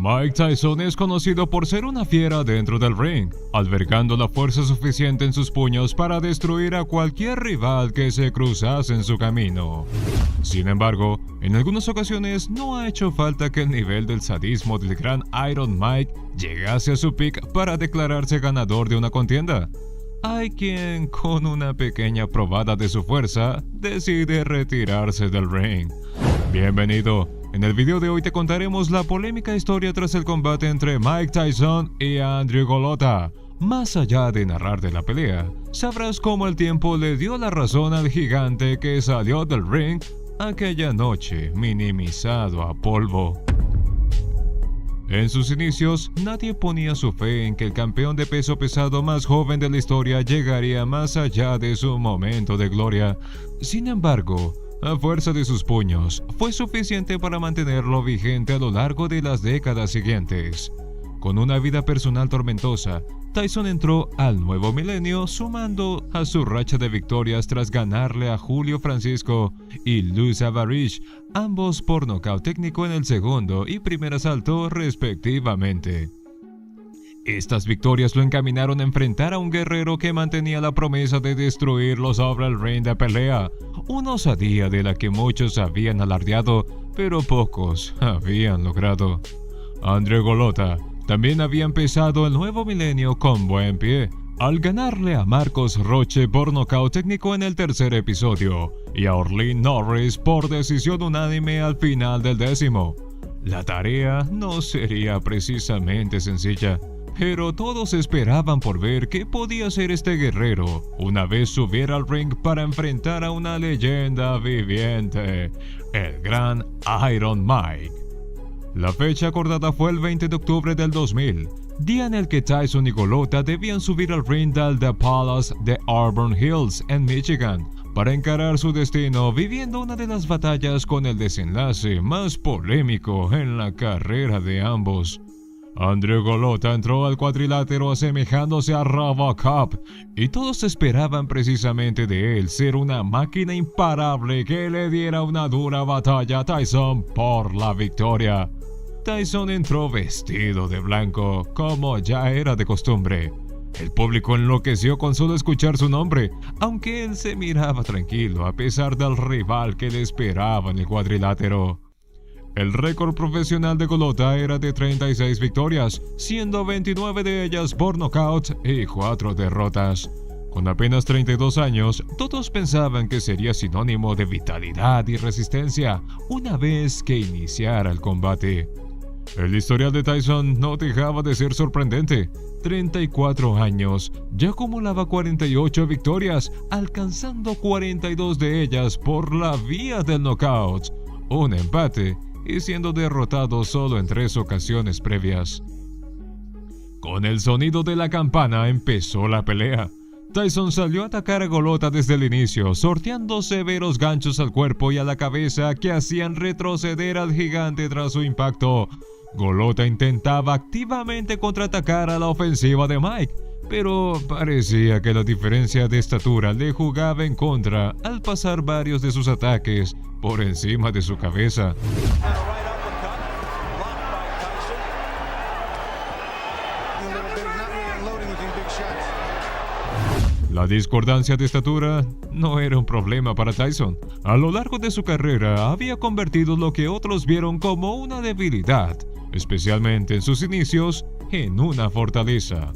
Mike Tyson es conocido por ser una fiera dentro del ring, albergando la fuerza suficiente en sus puños para destruir a cualquier rival que se cruzase en su camino. Sin embargo, en algunas ocasiones no ha hecho falta que el nivel del sadismo del gran Iron Mike llegase a su pic para declararse ganador de una contienda. Hay quien, con una pequeña probada de su fuerza, decide retirarse del ring. Bienvenido. En el video de hoy te contaremos la polémica historia tras el combate entre Mike Tyson y Andrew Golota. Más allá de narrar de la pelea, sabrás cómo el tiempo le dio la razón al gigante que salió del ring aquella noche, minimizado a polvo. En sus inicios, nadie ponía su fe en que el campeón de peso pesado más joven de la historia llegaría más allá de su momento de gloria. Sin embargo, a fuerza de sus puños, fue suficiente para mantenerlo vigente a lo largo de las décadas siguientes. Con una vida personal tormentosa, Tyson entró al nuevo milenio sumando a su racha de victorias tras ganarle a Julio Francisco y Luz Avarich, ambos por nocaut técnico en el segundo y primer asalto respectivamente. Estas victorias lo encaminaron a enfrentar a un guerrero que mantenía la promesa de destruirlo sobre el ring de pelea, una osadía de la que muchos habían alardeado, pero pocos habían logrado. Andrew Golota también había empezado el nuevo milenio con buen pie, al ganarle a Marcos Roche por nocaut técnico en el tercer episodio y a Orlin Norris por decisión unánime al final del 10º. La tarea no sería precisamente sencilla, pero todos esperaban por ver qué podía hacer este guerrero una vez subiera al ring para enfrentar a una leyenda viviente, el gran Iron Mike. La fecha acordada fue el 20 de octubre del 2000, día en el que Tyson y Golota debían subir al ring del The Palace de Auburn Hills en Michigan para encarar su destino, viviendo una de las batallas con el desenlace más polémico en la carrera de ambos. Andrew Golota entró al cuadrilátero asemejándose a RoboCop y todos esperaban precisamente de él ser una máquina imparable que le diera una dura batalla a Tyson por la victoria. Tyson entró vestido de blanco, como ya era de costumbre. El público enloqueció con solo escuchar su nombre, aunque él se miraba tranquilo a pesar del rival que le esperaba en el cuadrilátero. El récord profesional de Golota era de 36 victorias, siendo 29 de ellas por nocaut y 4 derrotas. Con apenas 32 años, todos pensaban que sería sinónimo de vitalidad y resistencia una vez que iniciara el combate. El historial de Tyson no dejaba de ser sorprendente. 34 años, ya acumulaba 48 victorias, alcanzando 42 de ellas por la vía del knockout, un empate y siendo derrotado solo en 3 ocasiones previas. Con el sonido de la campana empezó la pelea. Tyson salió a atacar a Golota desde el inicio, sorteando severos ganchos al cuerpo y a la cabeza que hacían retroceder al gigante tras su impacto. Golota intentaba activamente contraatacar a la ofensiva de Mike, pero parecía que la diferencia de estatura le jugaba en contra al pasar varios de sus ataques por encima de su cabeza. La discordancia de estatura no era un problema para Tyson. A lo largo de su carrera había convertido lo que otros vieron como una debilidad, especialmente en sus inicios, en una fortaleza.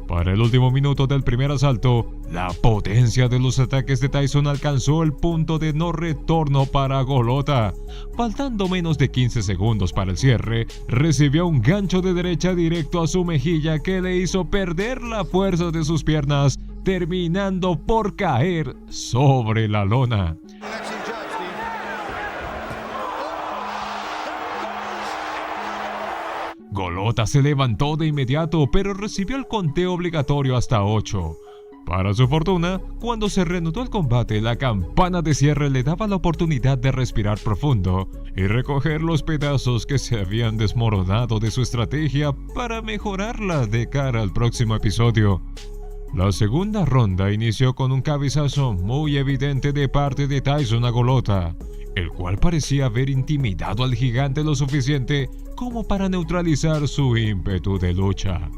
Para el último minuto del primer asalto, la potencia de los ataques de Tyson alcanzó el punto de no retorno para Golota. Faltando menos de 15 segundos para el cierre, recibió un gancho de derecha directo a su mejilla que le hizo perder la fuerza de sus piernas, terminando por caer sobre la lona. Golota se levantó de inmediato, pero recibió el conteo obligatorio hasta 8. Para su fortuna, cuando se reanudó el combate, la campana de cierre le daba la oportunidad de respirar profundo y recoger los pedazos que se habían desmoronado de su estrategia para mejorarla de cara al próximo episodio. La segunda ronda inició con un cabezazo muy evidente de parte de Tyson a Golota, el cual parecía haber intimidado al gigante lo suficiente como para neutralizar su ímpetu de lucha.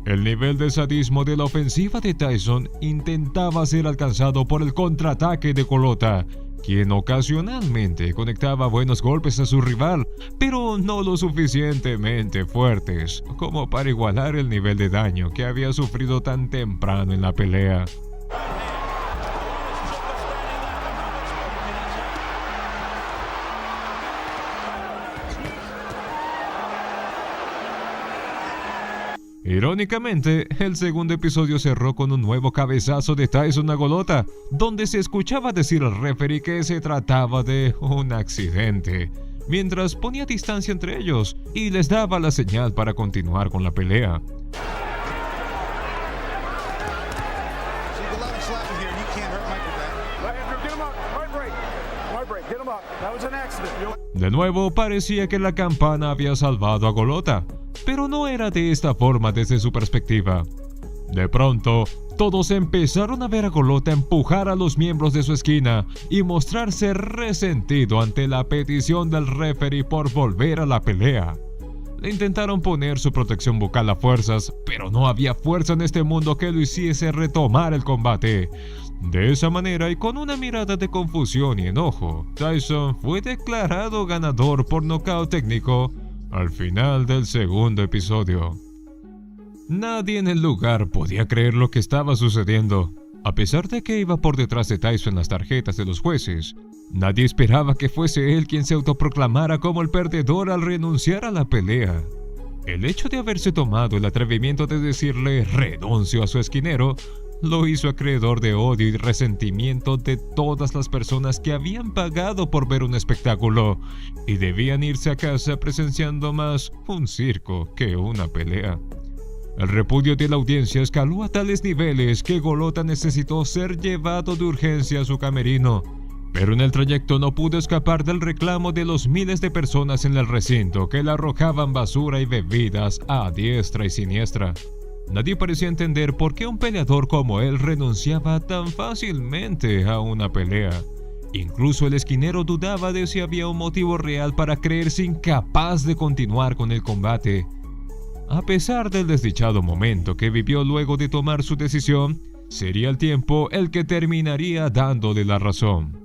El nivel de sadismo de la ofensiva de Tyson intentaba ser alcanzado por el contraataque de Golota, quien ocasionalmente conectaba buenos golpes a su rival, pero no lo suficientemente fuertes como para igualar el nivel de daño que había sufrido tan temprano en la pelea. Irónicamente, el segundo episodio cerró con un nuevo cabezazo de Tyson a Golota, donde se escuchaba decir al referee que se trataba de un accidente, mientras ponía distancia entre ellos y les daba la señal para continuar con la pelea. De nuevo, parecía que la campana había salvado a Golota, pero no era de esta forma desde su perspectiva. De pronto, todos empezaron a ver a Golota empujar a los miembros de su esquina y mostrarse resentido ante la petición del referee por volver a la pelea. Le intentaron poner su protección bucal a fuerzas, pero no había fuerza en este mundo que lo hiciese retomar el combate. De esa manera, y con una mirada de confusión y enojo, Tyson fue declarado ganador por nocaut técnico al final del segundo episodio. Nadie en el lugar podía creer lo que estaba sucediendo. A pesar de que iba por detrás de Tyson en las tarjetas de los jueces, nadie esperaba que fuese él quien se autoproclamara como el perdedor al renunciar a la pelea. El hecho de haberse tomado el atrevimiento de decirle renuncio a su esquinero lo hizo acreedor de odio y resentimiento de todas las personas que habían pagado por ver un espectáculo y debían irse a casa presenciando más un circo que una pelea. El repudio de la audiencia escaló a tales niveles que Golota necesitó ser llevado de urgencia a su camerino, pero en el trayecto no pudo escapar del reclamo de los miles de personas en el recinto que le arrojaban basura y bebidas a diestra y siniestra. Nadie parecía entender por qué un peleador como él renunciaba tan fácilmente a una pelea. Incluso el esquinero dudaba de si había un motivo real para creerse incapaz de continuar con el combate. A pesar del desdichado momento que vivió luego de tomar su decisión, sería el tiempo el que terminaría dándole la razón.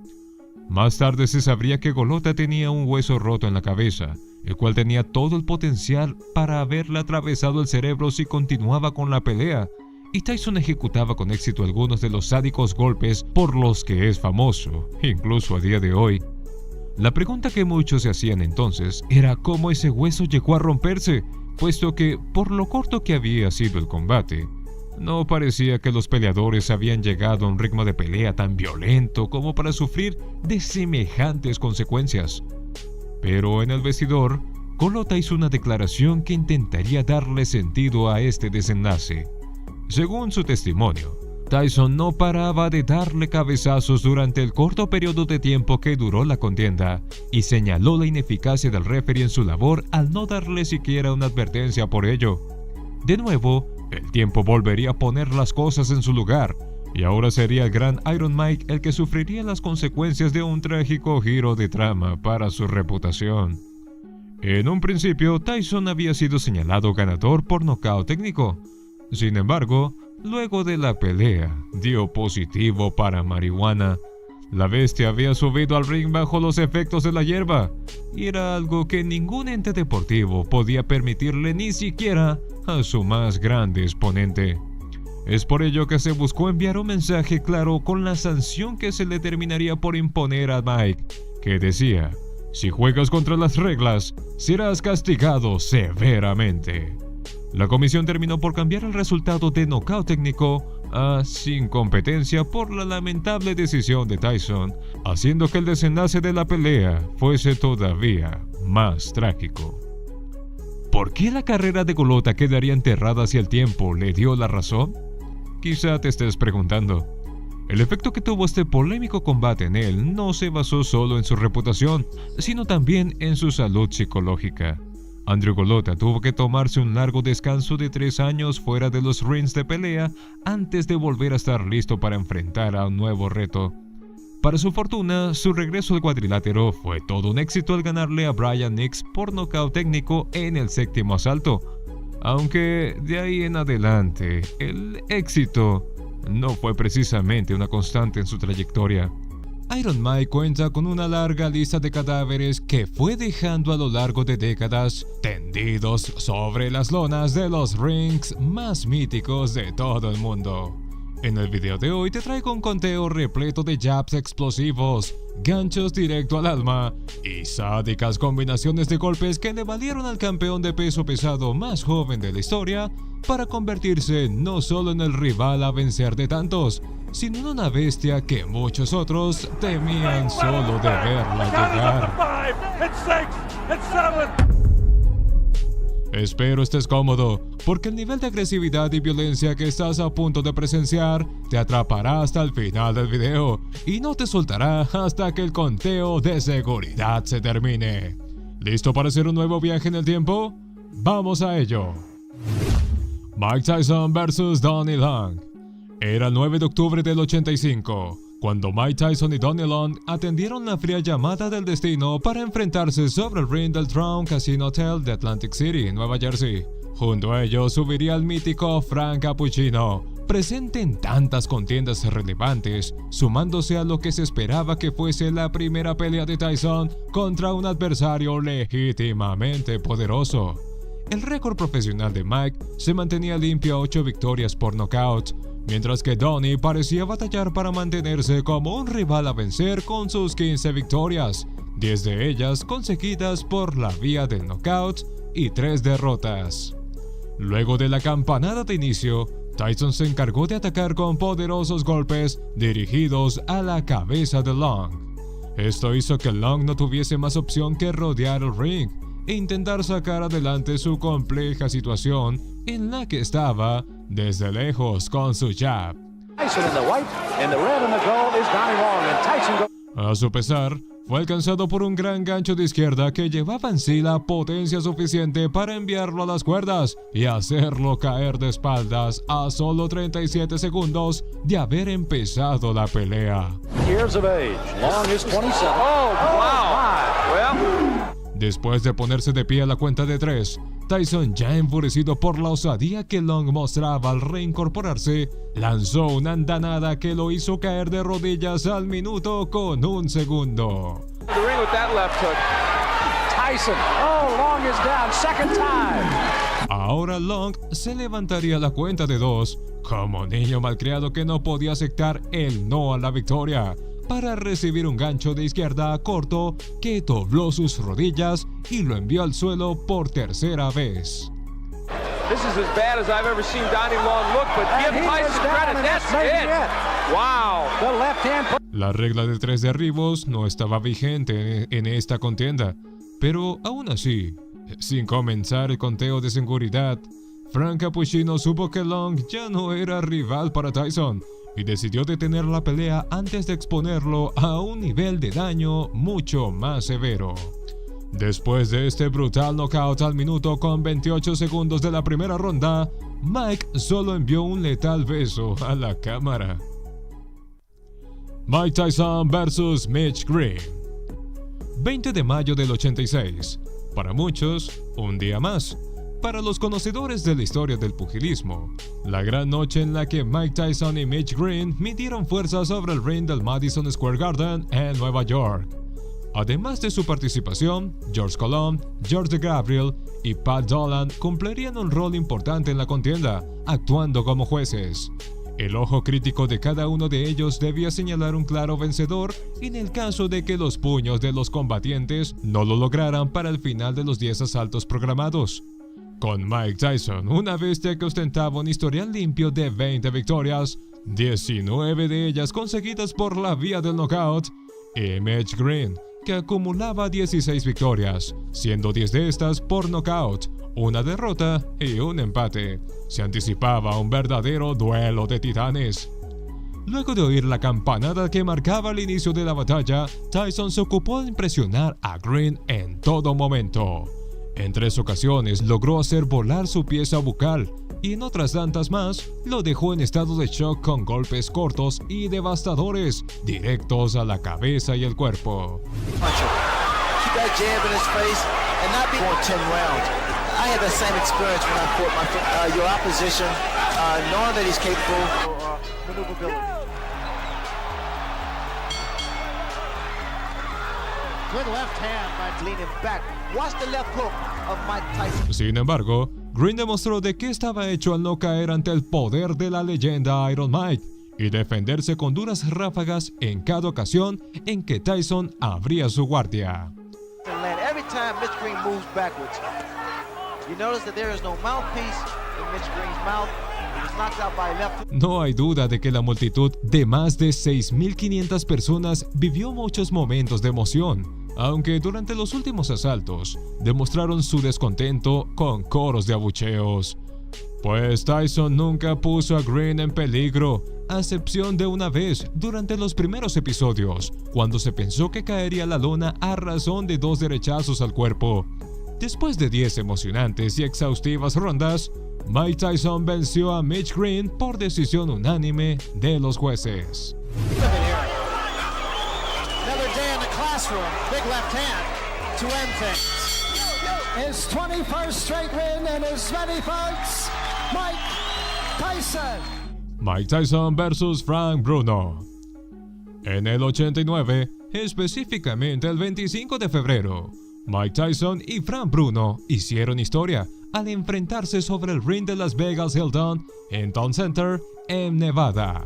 Más tarde se sabría que Golota tenía un hueso roto en la cabeza, el cual tenía todo el potencial para haberle atravesado el cerebro si continuaba con la pelea, y Tyson ejecutaba con éxito algunos de los sádicos golpes por los que es famoso, incluso a día de hoy. La pregunta que muchos se hacían entonces era cómo ese hueso llegó a romperse, puesto que, por lo corto que había sido el combate, no parecía que los peleadores habían llegado a un ritmo de pelea tan violento como para sufrir de semejantes consecuencias. Pero en el vestidor, Golota hizo una declaración que intentaría darle sentido a este desenlace. Según su testimonio, Tyson no paraba de darle cabezazos durante el corto periodo de tiempo que duró la contienda y señaló la ineficacia del referee en su labor al no darle siquiera una advertencia por ello. De nuevo, el tiempo volvería a poner las cosas en su lugar, y ahora sería el gran Iron Mike el que sufriría las consecuencias de un trágico giro de trama para su reputación. En un principio, Tyson había sido señalado ganador por nocaut técnico. Sin embargo, luego de la pelea, dio positivo para marihuana. La bestia había subido al ring bajo los efectos de la hierba, y era algo que ningún ente deportivo podía permitirle ni siquiera a su más grande exponente. Es por ello que se buscó enviar un mensaje claro con la sanción que se le terminaría por imponer a Mike, que decía: si juegas contra las reglas, serás castigado severamente. La comisión terminó por cambiar el resultado de nocaut técnico a sin competencia por la lamentable decisión de Tyson, haciendo que el desenlace de la pelea fuese todavía más trágico. ¿Por qué la carrera de Golota quedaría enterrada si el tiempo le dio la razón? Quizá te estés preguntando. El efecto que tuvo este polémico combate en él no se basó solo en su reputación, sino también en su salud psicológica. Andrew Golota tuvo que tomarse un largo descanso de 3 años fuera de los rings de pelea antes de volver a estar listo para enfrentar a un nuevo reto. Para su fortuna, su regreso al cuadrilátero fue todo un éxito al ganarle a Brian Nix por nocaut técnico en el 7º asalto. Aunque de ahí en adelante, el éxito no fue precisamente una constante en su trayectoria. Iron Mike cuenta con una larga lista de cadáveres que fue dejando a lo largo de décadas tendidos sobre las lonas de los rings más míticos de todo el mundo. En el video de hoy te traigo un conteo repleto de jabs explosivos, ganchos directo al alma y sádicas combinaciones de golpes que le valieron al campeón de peso pesado más joven de la historia para convertirse no solo en el rival a vencer de tantos, sino en una bestia que muchos otros temían solo de verla llegar. Espero estés cómodo, porque el nivel de agresividad y violencia que estás a punto de presenciar te atrapará hasta el final del video y no te soltará hasta que el conteo de seguridad se termine. ¿Listo para hacer un nuevo viaje en el tiempo? ¡Vamos a ello! Mike Tyson vs. Donnie Long. Era el 9 de octubre del 85, cuando Mike Tyson y Donnie Long atendieron la fría llamada del destino para enfrentarse sobre el ring del Crown Casino Hotel de Atlantic City, Nueva Jersey. Junto a ellos subiría el mítico Frank Cappuccino, presente en tantas contiendas relevantes, sumándose a lo que se esperaba que fuese la primera pelea de Tyson contra un adversario legítimamente poderoso. El récord profesional de Mike se mantenía limpio a 8 victorias por nocaut, mientras que Donnie parecía batallar para mantenerse como un rival a vencer con sus 15 victorias, 10 de ellas conseguidas por la vía del knockout y 3 derrotas. Luego de la campanada de inicio, Tyson se encargó de atacar con poderosos golpes dirigidos a la cabeza de Long. Esto hizo que Long no tuviese más opción que rodear el ring e intentar sacar adelante su compleja situación en la que estaba desde lejos con su jab. A su pesar, fue alcanzado por un gran gancho de izquierda que llevaba en sí la potencia suficiente para enviarlo a las cuerdas y hacerlo caer de espaldas a solo 37 segundos de haber empezado la pelea. Después de ponerse de pie a la cuenta de 3, Tyson, ya enfurecido por la osadía que Long mostraba al reincorporarse, lanzó una andanada que lo hizo caer de rodillas al minuto con 1 segundo. Ahora Long se levantaría a la cuenta de 2, como niño malcriado que no podía aceptar el no a la victoria, para recibir un gancho de izquierda corto que dobló sus rodillas y lo envió al suelo por tercera vez. La regla de 3 derribos no estaba vigente en esta contienda, pero aún así, sin comenzar el conteo de seguridad, Frank Cappuccino supo que Long ya no era rival para Tyson y decidió detener la pelea antes de exponerlo a un nivel de daño mucho más severo. Después de este brutal knockout al minuto con 28 segundos de la primera ronda, Mike solo envió un letal beso a la cámara. Mike Tyson vs. Mitch Green. 20 de mayo del 86. Para muchos, un día más. Para los conocedores de la historia del pugilismo, la gran noche en la que Mike Tyson y Mitch Green midieron fuerzas sobre el ring del Madison Square Garden en Nueva York. Además de su participación, George Colomb, George Gabriel y Pat Dolan cumplirían un rol importante en la contienda, actuando como jueces. El ojo crítico de cada uno de ellos debía señalar un claro vencedor en el caso de que los puños de los combatientes no lo lograran para el final de los 10 asaltos programados. Con Mike Tyson, una bestia que ostentaba un historial limpio de 20 victorias, 19 de ellas conseguidas por la vía del knockout, y Mitch Green, que acumulaba 16 victorias, siendo 10 de estas por knockout, una derrota y un empate. Se anticipaba un verdadero duelo de titanes. Luego de oír la campanada que marcaba el inicio de la batalla, Tyson se ocupó de impresionar a Green en todo momento. En 3 ocasiones logró hacer volar su pieza bucal y en otras tantas más lo dejó en estado de shock con golpes cortos y devastadores, directos a la cabeza y el cuerpo. I had the same experience when I fought your opposition, knowing that he's capable of maneuverability. Good left hand by leaning back. Watch the left hook of Mike Tyson. Sin embargo, Green demostró de qué estaba hecho al no caer ante el poder de la leyenda Iron Mike y defenderse con duras ráfagas en cada ocasión en que Tyson abría su guardia. Every time Mitch Green moves backwards, you notice that there is no mouthpiece in Mitch Green's mouth. He was knocked out by left. No hay duda de que la multitud de más de 6.500 personas vivió muchos momentos de emoción, aunque durante los últimos asaltos demostraron su descontento con coros de abucheos. Pues Tyson nunca puso a Green en peligro, a excepción de una vez durante los primeros episodios, cuando se pensó que caería a la lona a razón de 2 derechazos al cuerpo. Después de 10 emocionantes y exhaustivas rondas, Mike Tyson venció a Mitch Green por decisión unánime de los jueces. Another day in the classroom, big left hand to end things. His 21st straight win and his many fights, Mike Tyson. Mike Tyson versus Frank Bruno. En el 89, específicamente el 25 de febrero, Mike Tyson y Frank Bruno hicieron historia al enfrentarse sobre el ring de Las Vegas Hilton en Town Center, en Nevada.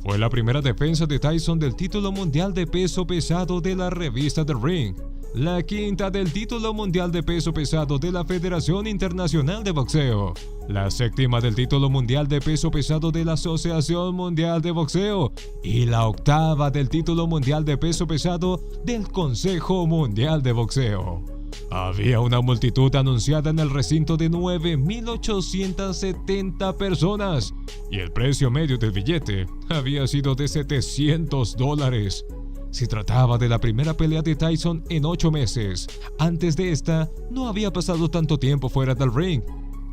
Fue la primera defensa de Tyson del título mundial de peso pesado de la revista The Ring, la quinta del título mundial de peso pesado de la Federación Internacional de Boxeo, la séptima del título mundial de peso pesado de la Asociación Mundial de Boxeo y la octava del título mundial de peso pesado del Consejo Mundial de Boxeo. Había una multitud anunciada en el recinto de 9.870 personas y el precio medio del billete había sido de $700. Se trataba de la primera pelea de Tyson en 8 meses. Antes de esta, no había pasado tanto tiempo fuera del ring.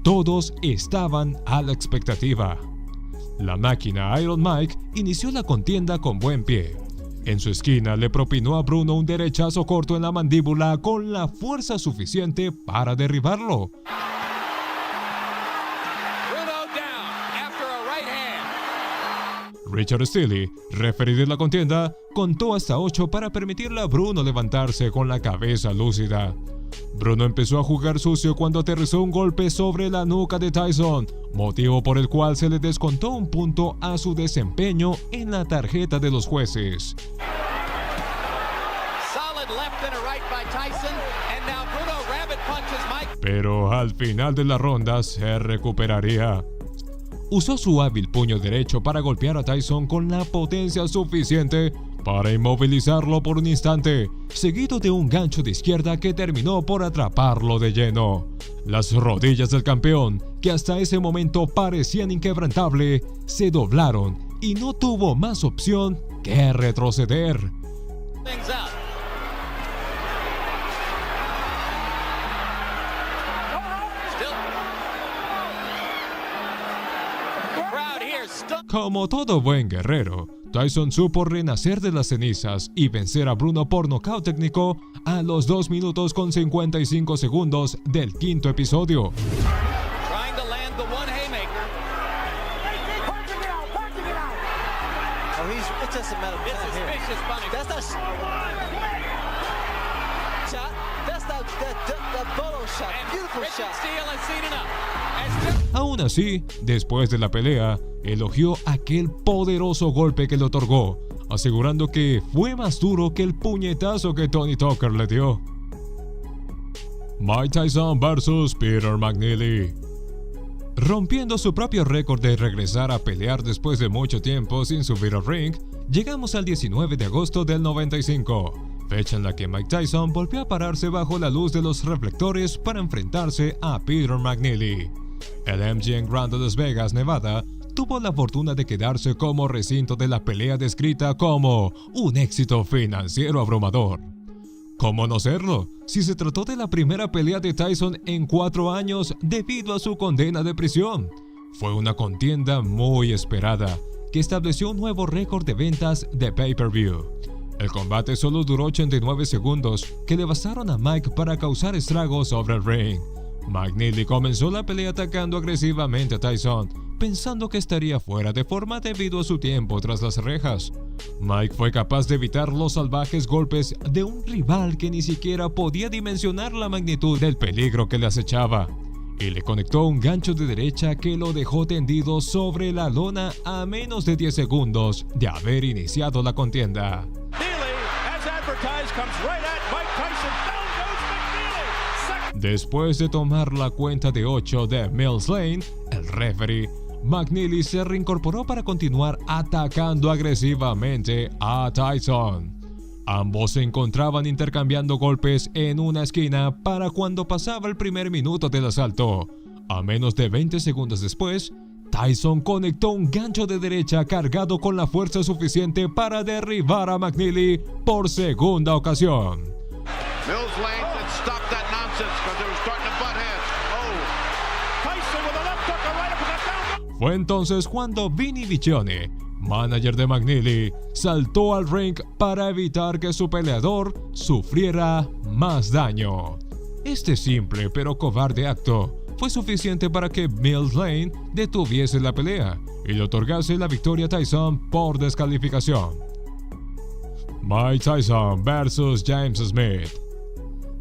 Todos estaban a la expectativa. La máquina Iron Mike inició la contienda con buen pie. En su esquina le propinó a Bruno un derechazo corto en la mandíbula con la fuerza suficiente para derribarlo. Richard Steele, referee de la contienda, contó hasta 8 para permitirle a Bruno levantarse con la cabeza lúcida. Bruno empezó a jugar sucio cuando aterrizó un golpe sobre la nuca de Tyson, motivo por el cual se le descontó un punto a su desempeño en la tarjeta de los jueces. Pero al final de la ronda se recuperaría. Usó su hábil puño derecho para golpear a Tyson con la potencia suficiente para inmovilizarlo por un instante, seguido de un gancho de izquierda que terminó por atraparlo de lleno. Las rodillas del campeón, que hasta ese momento parecían inquebrantables, se doblaron y no tuvo más opción que retroceder. Como todo buen guerrero, Tyson supo renacer de las cenizas y vencer a Bruno por nocaut técnico a los 2 minutos con 55 segundos del quinto episodio. Aún así, después de la pelea, elogió aquel poderoso golpe que le otorgó, asegurando que fue más duro que el puñetazo que Tony Tucker le dio. Mike Tyson vs. Peter McNeely. Rompiendo su propio récord de regresar a pelear después de mucho tiempo sin subir al ring, llegamos al 19 de agosto del 95, fecha en la que Mike Tyson volvió a pararse bajo la luz de los reflectores para enfrentarse a Peter McNeely. El MGM Grand de Las Vegas, Nevada, tuvo la fortuna de quedarse como recinto de la pelea descrita como un éxito financiero abrumador. ¿Cómo no serlo, si se trató de la primera pelea de Tyson en 4 años debido a su condena de prisión? Fue una contienda muy esperada, que estableció un nuevo récord de ventas de pay-per-view. El combate solo duró 89 segundos, que le bastaron a Mike para causar estragos sobre el ring. McNeely comenzó la pelea atacando agresivamente a Tyson, pensando que estaría fuera de forma debido a su tiempo tras las rejas. Mike fue capaz de evitar los salvajes golpes de un rival que ni siquiera podía dimensionar la magnitud del peligro que le acechaba, y le conectó un gancho de derecha que lo dejó tendido sobre la lona a menos de 10 segundos de haber iniciado la contienda. Después de tomar la cuenta de 8 de Mills Lane, el referee, McNeely se reincorporó para continuar atacando agresivamente a Tyson. Ambos se encontraban intercambiando golpes en una esquina para cuando pasaba el primer minuto del asalto. A menos de 20 segundos después, Tyson conectó un gancho de derecha cargado con la fuerza suficiente para derribar a McNeely por segunda ocasión. Mills Lane said stop that nonsense because they were starting to butt heads. Oh. Tyson with a left hook right up and down. Fue entonces cuando Vinny Vicione, manager de McNeely, saltó al ring para evitar que su peleador sufriera más daño. Este simple pero cobarde acto fue suficiente para que Mills Lane detuviese la pelea y le otorgase la victoria a Tyson por descalificación. Mike Tyson vs. James Smith.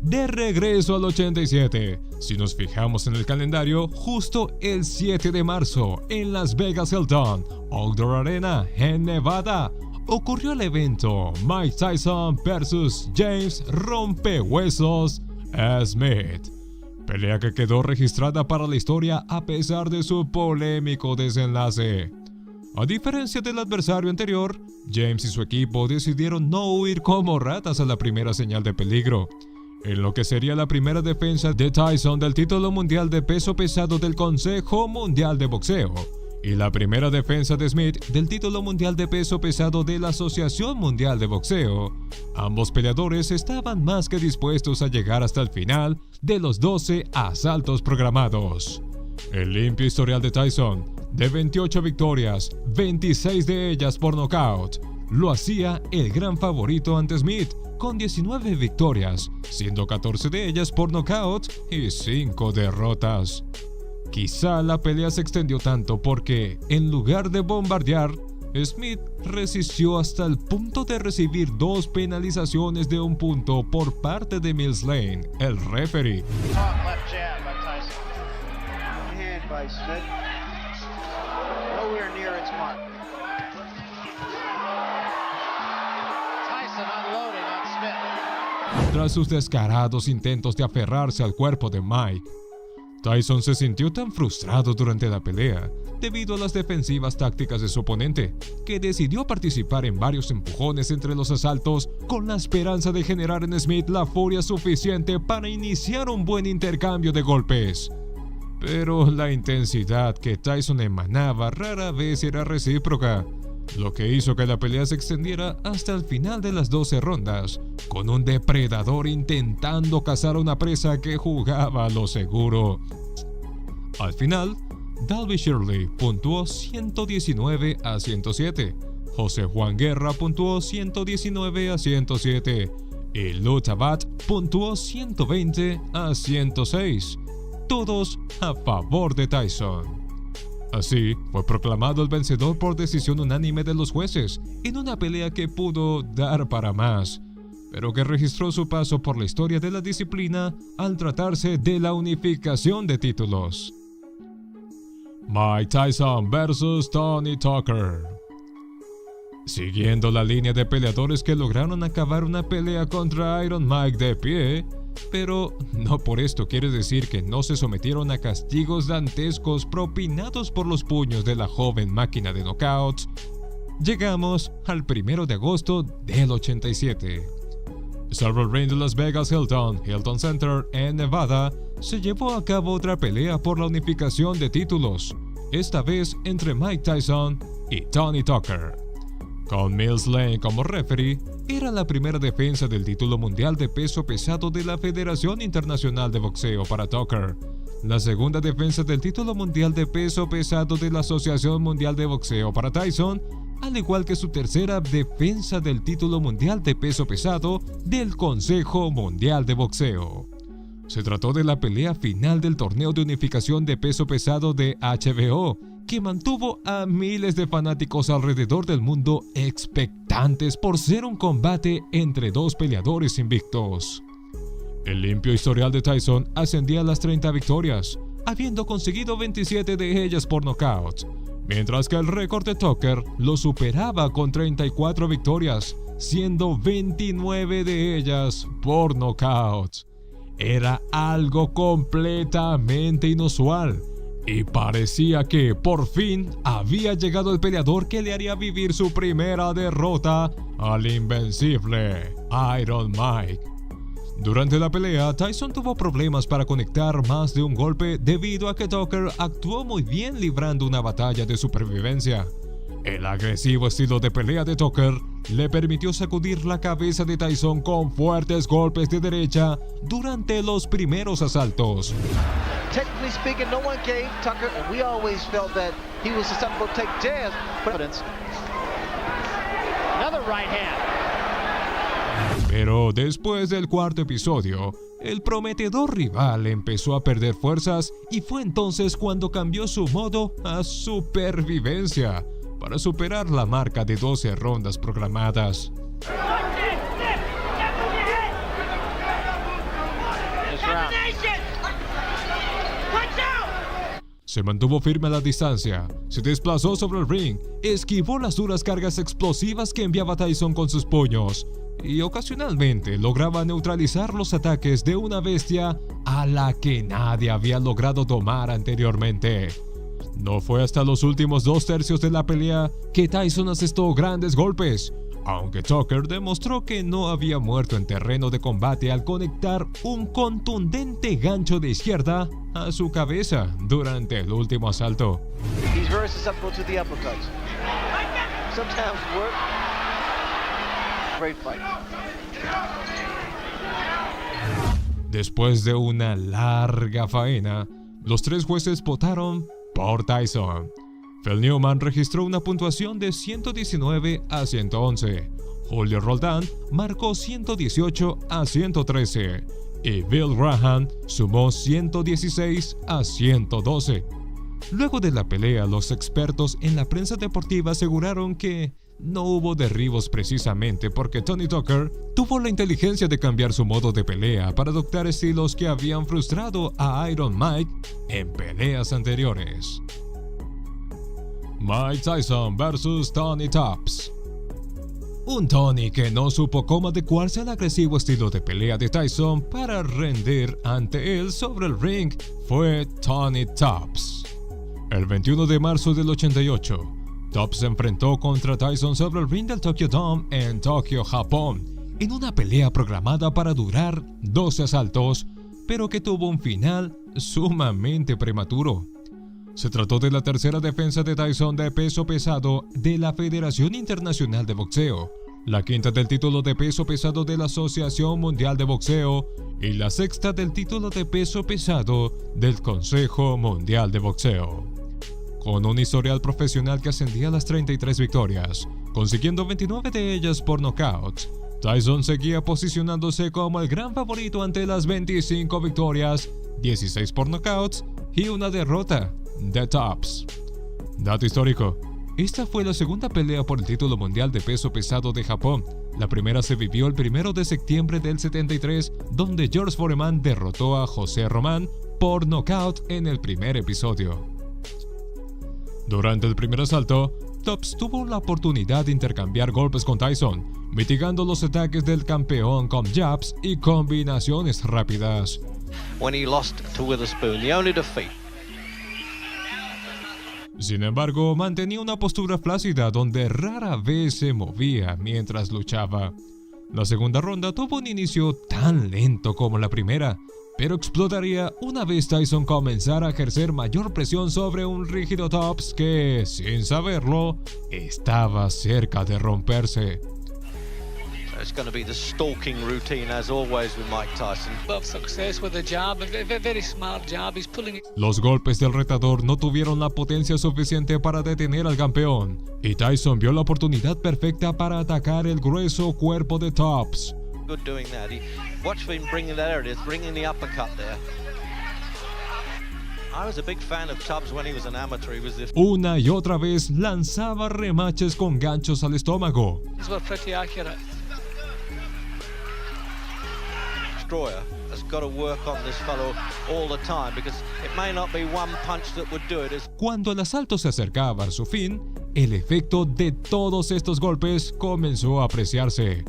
De regreso al 87, si nos fijamos en el calendario, justo el 7 de marzo, en Las Vegas Hilton Outdoor Arena, en Nevada, ocurrió el evento Mike Tyson vs. James Rompehuesos Smith. Pelea que quedó registrada para la historia a pesar de su polémico desenlace. A diferencia del adversario anterior, James y su equipo decidieron no huir como ratas a la primera señal de peligro, en lo que sería la primera defensa de Tyson del título mundial de peso pesado del Consejo Mundial de Boxeo, y la primera defensa de Smith del título mundial de peso pesado de la Asociación Mundial de Boxeo. Ambos peleadores estaban más que dispuestos a llegar hasta el final de los 12 asaltos programados. El limpio historial de Tyson, de 28 victorias, 26 de ellas por nocaut, lo hacía el gran favorito ante Smith, con 19 victorias, siendo 14 de ellas por nocaut y 5 derrotas. Quizá la pelea se extendió tanto porque, en lugar de bombardear, Smith resistió hasta el punto de recibir 2 penalizaciones de 1 punto por parte de Mills Lane, el referee. Left jab by Tyson. Hand by Smith. Nowhere near its mark. Tyson unloading on Smith. Tras sus descarados intentos de aferrarse al cuerpo de Mike, Tyson se sintió tan frustrado durante la pelea, debido a las defensivas tácticas de su oponente, que decidió participar en varios empujones entre los asaltos con la esperanza de generar en Smith la furia suficiente para iniciar un buen intercambio de golpes. Pero la intensidad que Tyson emanaba rara vez era recíproca, lo que hizo que la pelea se extendiera hasta el final de las 12 rondas, con un depredador intentando cazar a una presa que jugaba a lo seguro. Al final, Dalby Shirley puntuó 119 a 107, José Juan Guerra puntuó 119 a 107 y Lou Tabat puntuó 120 a 106, todos a favor de Tyson. Así, fue proclamado el vencedor por decisión unánime de los jueces, en una pelea que pudo dar para más, pero que registró su paso por la historia de la disciplina al tratarse de la unificación de títulos. Mike Tyson vs. Tony Tucker. Siguiendo la línea de peleadores que lograron acabar una pelea contra Iron Mike de pie, pero no por esto quiere decir que no se sometieron a castigos dantescos propinados por los puños de la joven máquina de knockouts, llegamos al 1 de agosto del 87. Sobre el ring de Las Vegas Hilton Center en Nevada, se llevó a cabo otra pelea por la unificación de títulos, esta vez entre Mike Tyson y Tony Tucker. Con Mills Lane como referee, era la primera defensa del título mundial de peso pesado de la Federación Internacional de Boxeo para Tucker, la segunda defensa del título mundial de peso pesado de la Asociación Mundial de Boxeo para Tyson, al igual que su tercera defensa del título mundial de peso pesado del Consejo Mundial de Boxeo. Se trató de la pelea final del torneo de unificación de peso pesado de HBO, que mantuvo a miles de fanáticos alrededor del mundo expectantes por ser un combate entre dos peleadores invictos. El limpio historial de Tyson ascendía a las 30 victorias, habiendo conseguido 27 de ellas por nocaut, mientras que el récord de Tucker lo superaba con 34 victorias, siendo 29 de ellas por nocaut. Era algo completamente inusual, y parecía que por fin había llegado el peleador que le haría vivir su primera derrota al invencible Iron Mike. Durante la pelea, Tyson tuvo problemas para conectar más de un golpe debido a que Tucker actuó muy bien librando una batalla de supervivencia. El agresivo estilo de pelea de Tucker le permitió sacudir la cabeza de Tyson con fuertes golpes de derecha durante los primeros asaltos. Technically speaking, no one gave Tucker, and we always felt that he was susceptible to take jabs. Another right hand. Pero después del cuarto episodio, el prometedor rival empezó a perder fuerzas y fue entonces cuando cambió su modo a supervivencia para superar la marca de 12 rondas programadas. Se mantuvo firme a la distancia, se desplazó sobre el ring, esquivó las duras cargas explosivas que enviaba Tyson con sus puños y ocasionalmente lograba neutralizar los ataques de una bestia a la que nadie había logrado domar anteriormente. No fue hasta los últimos 2/3 de la pelea que Tyson asestó grandes golpes, aunque Tucker demostró que no había muerto en terreno de combate al conectar un contundente gancho de izquierda a su cabeza durante el último asalto. He's very susceptible to the uppercuts. Sometimes work. Great fight. Después de una larga faena, los 3 jueces votaron por Tyson. Phil Newman registró una puntuación de 119 a 111. Julio Roldán marcó 118 a 113. Y Bill Graham sumó 116 a 112. Luego de la pelea, los expertos en la prensa deportiva aseguraron que no hubo derribos precisamente porque Tony Tucker tuvo la inteligencia de cambiar su modo de pelea para adoptar estilos que habían frustrado a Iron Mike en peleas anteriores. Mike Tyson vs. Tony Tubbs. Un Tony que no supo cómo adecuarse al agresivo estilo de pelea de Tyson para rendir ante él sobre el ring fue Tony Tubbs. El 21 de marzo del 88, Tubbs se enfrentó contra Tyson sobre el ring del Tokyo Dome en Tokio, Japón, en una pelea programada para durar 12 asaltos, pero que tuvo un final sumamente prematuro. Se trató de la tercera defensa de Tyson de peso pesado de la Federación Internacional de Boxeo, la quinta del título de peso pesado de la Asociación Mundial de Boxeo y la sexta del título de peso pesado del Consejo Mundial de Boxeo. Con un historial profesional que ascendía a las 33 victorias, consiguiendo 29 de ellas por nocaut, Tyson seguía posicionándose como el gran favorito ante las 25 victorias, 16 por nocaut y una derrota de Tubbs. Dato histórico: esta fue la segunda pelea por el título mundial de peso pesado de Japón. La primera se vivió el 1 de septiembre del 73, donde George Foreman derrotó a José Román por nocaut en el primer episodio. Durante el primer asalto, Tubbs tuvo la oportunidad de intercambiar golpes con Tyson, mitigando los ataques del campeón con jabs y combinaciones rápidas. When he lost to Witherspoon, the only defeat. Sin embargo, mantenía una postura flácida donde rara vez se movía mientras luchaba. La segunda ronda tuvo un inicio tan lento como la primera, pero explotaría una vez Tyson comenzara a ejercer mayor presión sobre un rígido Tubbs que, sin saberlo, estaba cerca de romperse. it's going to be the stalking routine as always with Mike Tyson. Of success with a jab, a very smart jab. He's pulling it. Los golpes del retador no tuvieron la potencia suficiente para detener al campeón, y Tyson vio la oportunidad perfecta para atacar el grueso cuerpo de Tubbs. Good doing that. Watch him bringing that. There it is, bringing the uppercut there. I was a big fan of Tubbs when he was an amateur. He was the Una y otra vez lanzaba remaches con ganchos al estómago. These were pretty accurate. destroyer. Has got to work on this fellow all the time because it may not be one punch that would do it. Cuando el asalto se acercaba a su fin, el efecto de todos estos golpes comenzó a apreciarse.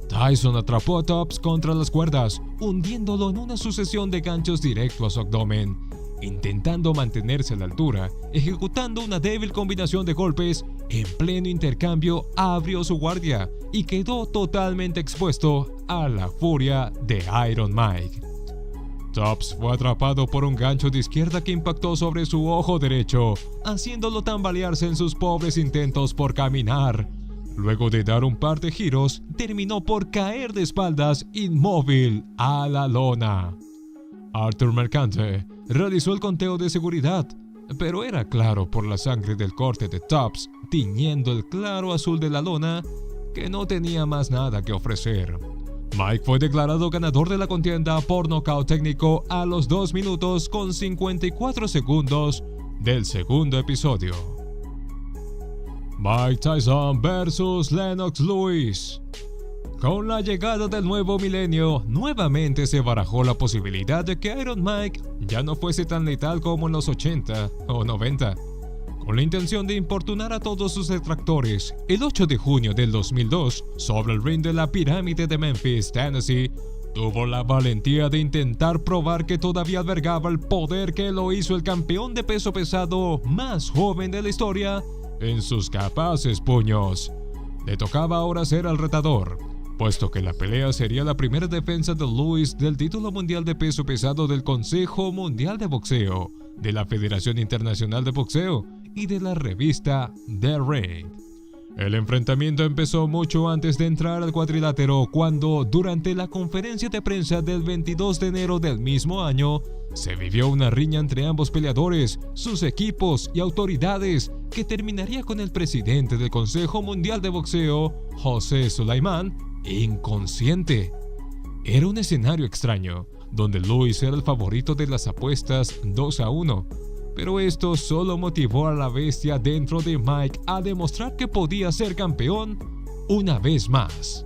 Tyson atrapó a Tubbs contra las cuerdas, hundiéndolo en una sucesión de ganchos directo a su abdomen. Intentando mantenerse a la altura, ejecutando una débil combinación de golpes, en pleno intercambio abrió su guardia y quedó totalmente expuesto a la furia de Iron Mike. Tubbs fue atrapado por un gancho de izquierda que impactó sobre su ojo derecho, haciéndolo tambalearse en sus pobres intentos por caminar. Luego de dar un par de giros, terminó por caer de espaldas inmóvil a la lona. Arthur Mercante realizó el conteo de seguridad, pero era claro por la sangre del corte de Tubbs tiñendo el claro azul de la lona que no tenía más nada que ofrecer. Mike fue declarado ganador de la contienda por nocaut técnico a los 2 minutos con 54 segundos del segundo episodio. Mike Tyson vs Lennox Lewis. Con la llegada del nuevo milenio, nuevamente se barajó la posibilidad de que Iron Mike ya no fuese tan letal como en los 80 o 90. Con la intención de importunar a todos sus detractores, el 8 de junio del 2002, sobre el ring de la pirámide de Memphis, Tennessee, tuvo la valentía de intentar probar que todavía albergaba el poder que lo hizo el campeón de peso pesado más joven de la historia en sus capaces puños. Le tocaba ahora ser el retador, puesto que la pelea sería la primera defensa de Lewis del título mundial de peso pesado del Consejo Mundial de Boxeo, de la Federación Internacional de Boxeo y de la revista The Ring. El enfrentamiento empezó mucho antes de entrar al cuadrilátero, cuando, durante la conferencia de prensa del 22 de enero del mismo año, se vivió una riña entre ambos peleadores, sus equipos y autoridades, que terminaría con el presidente del Consejo Mundial de Boxeo, José Sulaimán, inconsciente. Era un escenario extraño, donde Lewis era el favorito de las apuestas 2-1, pero esto solo motivó a la bestia dentro de Mike a demostrar que podía ser campeón una vez más.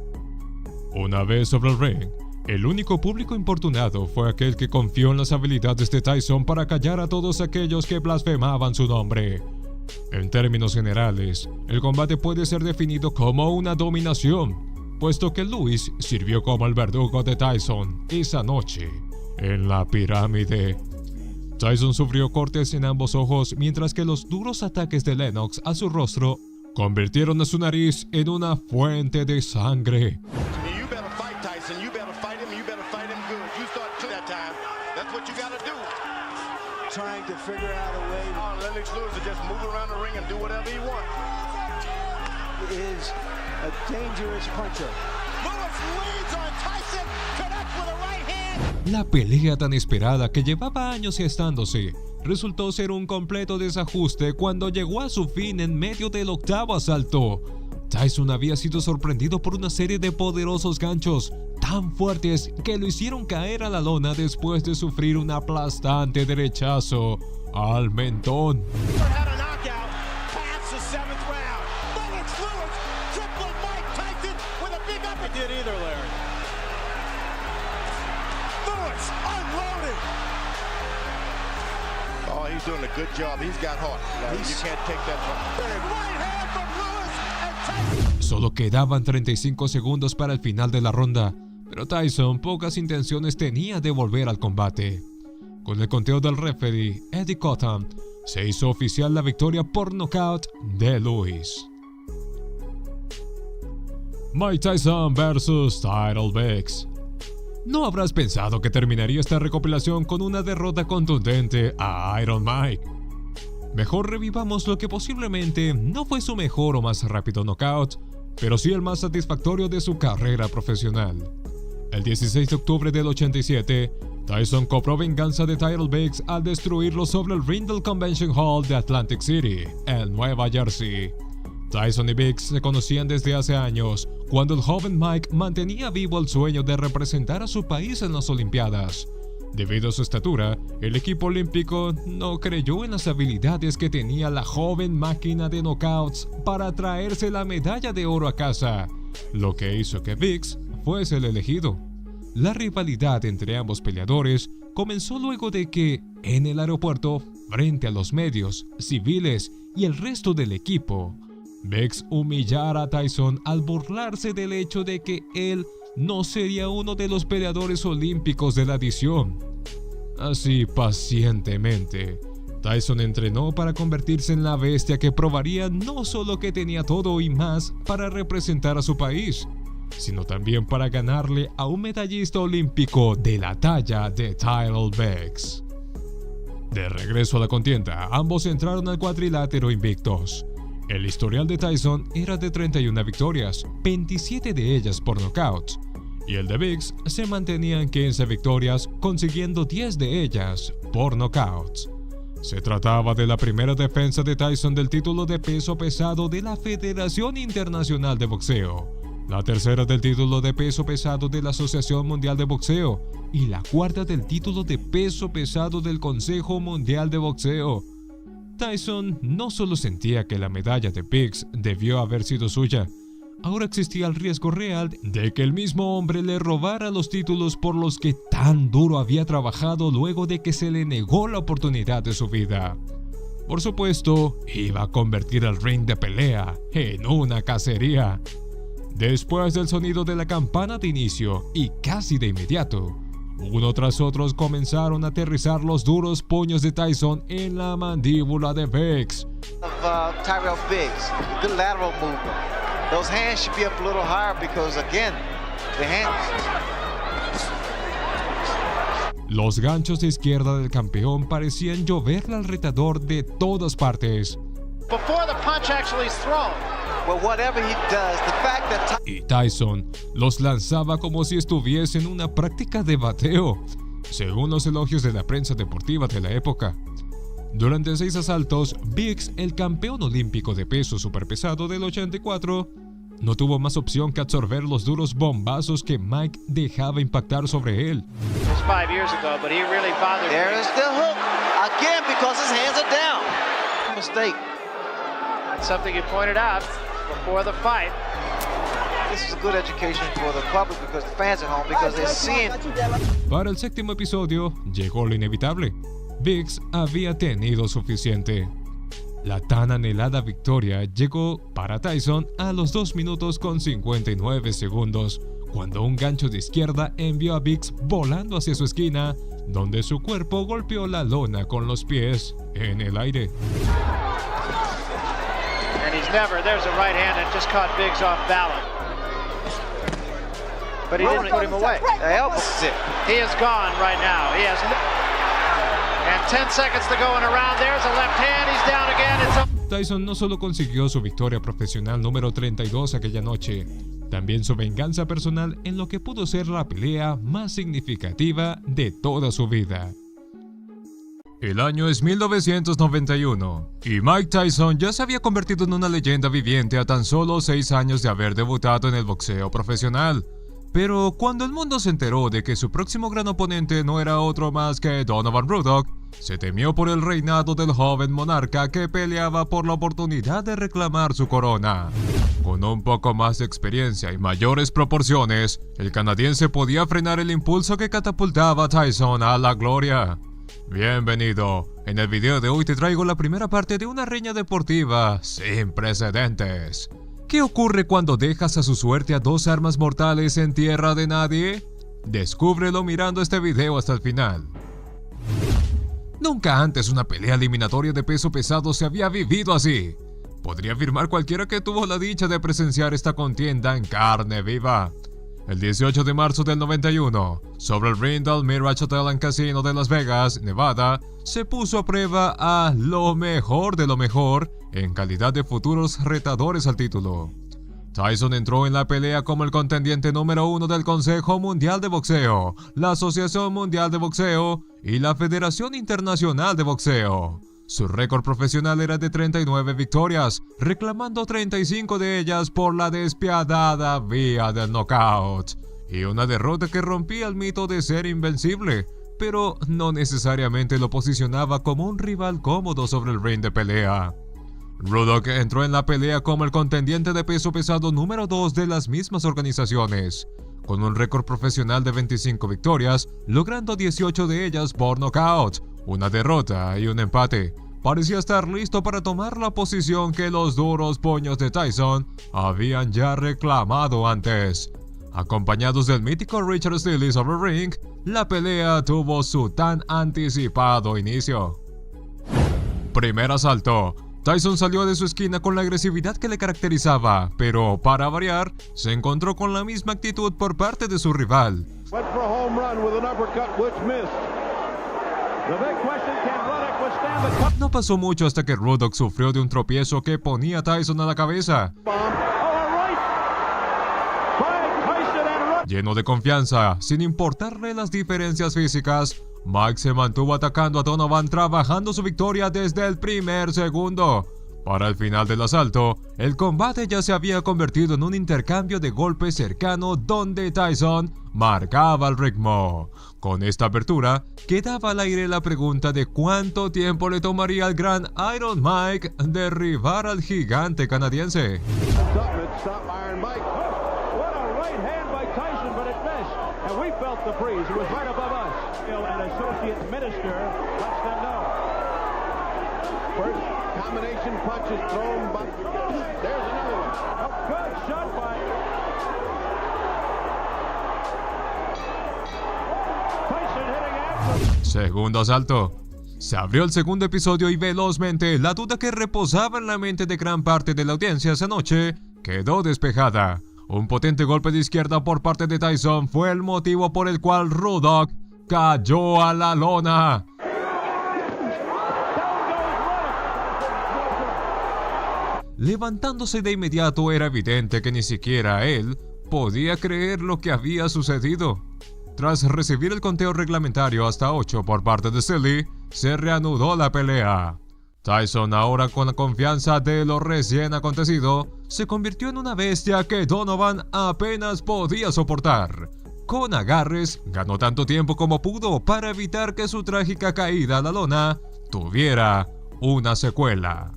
Una vez sobre el ring, el único público importunado fue aquel que confió en las habilidades de Tyson para callar a todos aquellos que blasfemaban su nombre. En términos generales, el combate puede ser definido como una dominación, puesto que Lewis sirvió como el verdugo de Tyson esa noche en la pirámide. Tyson sufrió cortes en ambos ojos, mientras que los duros ataques de Lennox a su rostro convirtieron a su nariz en una fuente de sangre. Trying to figure out a way to Lennox Lewis to just move around the ring and do whatever he wants. is a dangerous puncher. Lewis leads on Tyson, connects with a right hand. La pelea tan esperada que llevaba años gestándose resultó ser un completo desajuste cuando llegó a su fin en medio del octavo asalto. Tyson había sido sorprendido por una serie de poderosos ganchos tan fuertes que lo hicieron caer a la lona después de sufrir un aplastante derechazo al mentón. Had a knockout past the 7th round. Lennox Lewis tripled Mike Tyson with a big uppercut. Did either, Larry. Lewis unloaded. Oh, he's doing a good job. He's got heart. You can't take that from him. Right hand from Lewis and Tyson. Solo quedaban 35 segundos para el final de la ronda, pero Tyson pocas intenciones tenía de volver al combate. Con el conteo del referee Eddie Cotton, se hizo oficial la victoria por nocaut de Lewis. Mike Tyson vs Tyrell Biggs. No habrás pensado que terminaría esta recopilación con una derrota contundente a Iron Mike. Mejor revivamos lo que posiblemente no fue su mejor o más rápido knockout, pero sí el más satisfactorio de su carrera profesional. El 16 de octubre del 87, Tyson cobró venganza de Tyrell Biggs al destruirlo sobre el ring del Convention Hall de Atlantic City, en Nueva Jersey. Tyson y Biggs se conocían desde hace años, cuando el joven Mike mantenía vivo el sueño de representar a su país en las Olimpiadas. Debido a su estatura, el equipo olímpico no creyó en las habilidades que tenía la joven máquina de knockouts para traerse la medalla de oro a casa, lo que hizo que Biggs fuese el elegido. La rivalidad entre ambos peleadores comenzó luego de que, en el aeropuerto, frente a los medios, civiles y el resto del equipo, Biggs humillara a Tyson al burlarse del hecho de que él no sería uno de los peleadores olímpicos de la edición. Así, pacientemente, Tyson entrenó para convertirse en la bestia que probaría no solo que tenía todo y más para representar a su país, sino también para ganarle a un medallista olímpico de la talla de Tyrell Biggs. De regreso a la contienda, ambos entraron al cuadrilátero invictos. El historial de Tyson era de 31 victorias, 27 de ellas por knockout, y el de Biggs se mantenía en 15 victorias, consiguiendo 10 de ellas por knockouts. Se trataba de la primera defensa de Tyson del título de peso pesado de la Federación Internacional de Boxeo, la tercera del título de peso pesado de la Asociación Mundial de Boxeo y la cuarta del título de peso pesado del Consejo Mundial de Boxeo. Tyson no solo sentía que la medalla de Biggs debió haber sido suya, ahora existía el riesgo real de que el mismo hombre le robara los títulos por los que tan duro había trabajado luego de que se le negó la oportunidad de su vida. Por supuesto, iba a convertir el ring de pelea en una cacería. Después del sonido de la campana de inicio y casi de inmediato, uno tras otro comenzaron a aterrizar los duros puños de Tyson en la mandíbula de Biggs. Tyrell Biggs, good lateral movement. Those hands should be up a little higher because again, the hands. Los ganchos de izquierda del campeón parecían lloverle al retador de todas partes. Before the punch actually is thrown. Well, whatever he does, the fact that Y Tyson los lanzaba como si estuviese en una práctica de bateo, según los elogios de la prensa deportiva de la época. Durante 6 asaltos, Biggs, el campeón olímpico de peso superpesado del 84, no tuvo más opción que absorber los duros bombazos que Mike dejaba impactar sobre él. It was 5 years ago, but he really bothered me. there is the hook again because his hands are down. Mistake. That's something you pointed out before the fight. This is a good education for the public because the fans at home because they're seeing. Para el séptimo episodio, llegó lo inevitable. Biggs había tenido suficiente. La tan anhelada victoria llegó para Tyson a los 2 minutos con 59 segundos, cuando un gancho de izquierda envió a Biggs volando hacia su esquina, donde su cuerpo golpeó la lona con los pies en el aire. And he's there's a right hand that just caught Biggs off balance. But he didn't put him away. The elbow tip. He is gone right now. He has and 10 seconds to go in a round. There's a left hand. He's down again. Tyson no solo consiguió su victoria profesional número 32 aquella noche, también su venganza personal en lo que pudo ser la pelea más significativa de toda su vida. El año es 1991 y Mike Tyson ya se había convertido en una leyenda viviente a tan solo 6 años de haber debutado en el boxeo profesional. Pero cuando el mundo se enteró de que su próximo gran oponente no era otro más que Donovan Ruddock, se temió por el reinado del joven monarca que peleaba por la oportunidad de reclamar su corona. Con un poco más de experiencia y mayores proporciones, el canadiense podía frenar el impulso que catapultaba a Tyson a la gloria. Bienvenido. En el video de hoy te traigo la primera parte de una riña deportiva sin precedentes. ¿Qué ocurre cuando dejas a su suerte a 2 armas mortales en tierra de nadie? Descúbrelo mirando este video hasta el final. Nunca antes una pelea eliminatoria de peso pesado se había vivido así. Podría afirmar cualquiera que tuvo la dicha de presenciar esta contienda en carne viva. El 18 de marzo del 91, sobre el ring del Mirage Hotel and Casino de Las Vegas, Nevada, se puso a prueba a lo mejor de lo mejor en calidad de futuros retadores al título. Tyson entró en la pelea como el contendiente número 1 del Consejo Mundial de Boxeo, la Asociación Mundial de Boxeo y la Federación Internacional de Boxeo. Su récord profesional era de 39 victorias, reclamando 35 de ellas por la despiadada vía del knockout, y una derrota que rompía el mito de ser invencible, pero no necesariamente lo posicionaba como un rival cómodo sobre el ring de pelea. Ruddock entró en la pelea como el contendiente de peso pesado número 2 de las mismas organizaciones, con un récord profesional de 25 victorias, logrando 18 de ellas por knockout, una derrota y un empate. Parecía estar listo para tomar la posición que los duros puños de Tyson habían ya reclamado antes. Acompañados del mítico Richard Steele sobre el ring, la pelea tuvo su tan anticipado inicio. Primer asalto. Tyson salió de su esquina con la agresividad que le caracterizaba, pero para variar, se encontró con la misma actitud por parte de su rival. No pasó mucho hasta que Ruddock sufrió de un tropiezo que ponía a Tyson a la cabeza. Lleno de confianza, sin importarle las diferencias físicas, Mike se mantuvo atacando a Donovan, trabajando su victoria desde el primer segundo. Para el final del asalto, el combate ya se había convertido en un intercambio de golpes cercano donde Tyson marcaba el ritmo. Con esta apertura, quedaba al aire la pregunta de cuánto tiempo le tomaría al gran Iron Mike derribar al gigante canadiense. Combination punches thrown by... There's another one. A good shot by... Tyson hitting after. Segundo asalto. Se abrió el segundo episodio y velozmente la duda que reposaba en la mente de gran parte de la audiencia esa noche quedó despejada. Un potente golpe de izquierda por parte de Tyson fue el motivo por el cual Ruddock cayó a la lona. Levantándose de inmediato, era evidente que ni siquiera él podía creer lo que había sucedido. Tras recibir el conteo reglamentario hasta 8 por parte de Steele, se reanudó la pelea. Tyson, ahora con la confianza de lo recién acontecido, se convirtió en una bestia que Donovan apenas podía soportar. Con agarres, ganó tanto tiempo como pudo para evitar que su trágica caída a la lona tuviera una secuela.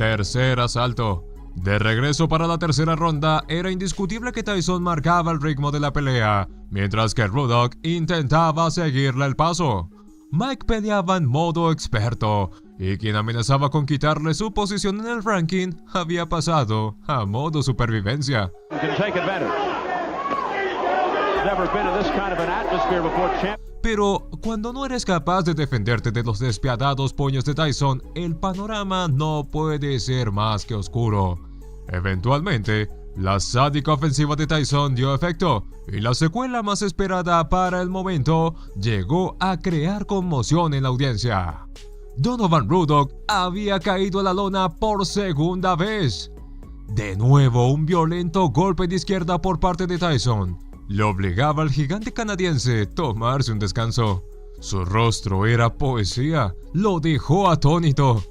Tercer asalto. De regreso para la tercera ronda, era indiscutible que Tyson marcaba el ritmo de la pelea, mientras que Ruddock intentaba seguirle el paso. Mike peleaba en modo experto, y quien amenazaba con quitarle su posición en el ranking había pasado a modo supervivencia. Pero cuando no eres capaz de defenderte de los despiadados puños de Tyson, el panorama no puede ser más que oscuro. Eventualmente, la sádica ofensiva de Tyson dio efecto, y la secuela más esperada para el momento llegó a crear conmoción en la audiencia. Donovan Ruddock había caído a la lona por segunda vez. De nuevo, un violento golpe de izquierda por parte de Tyson le obligaba al gigante canadiense a tomarse un descanso. Su rostro era poesía, lo dejó atónito.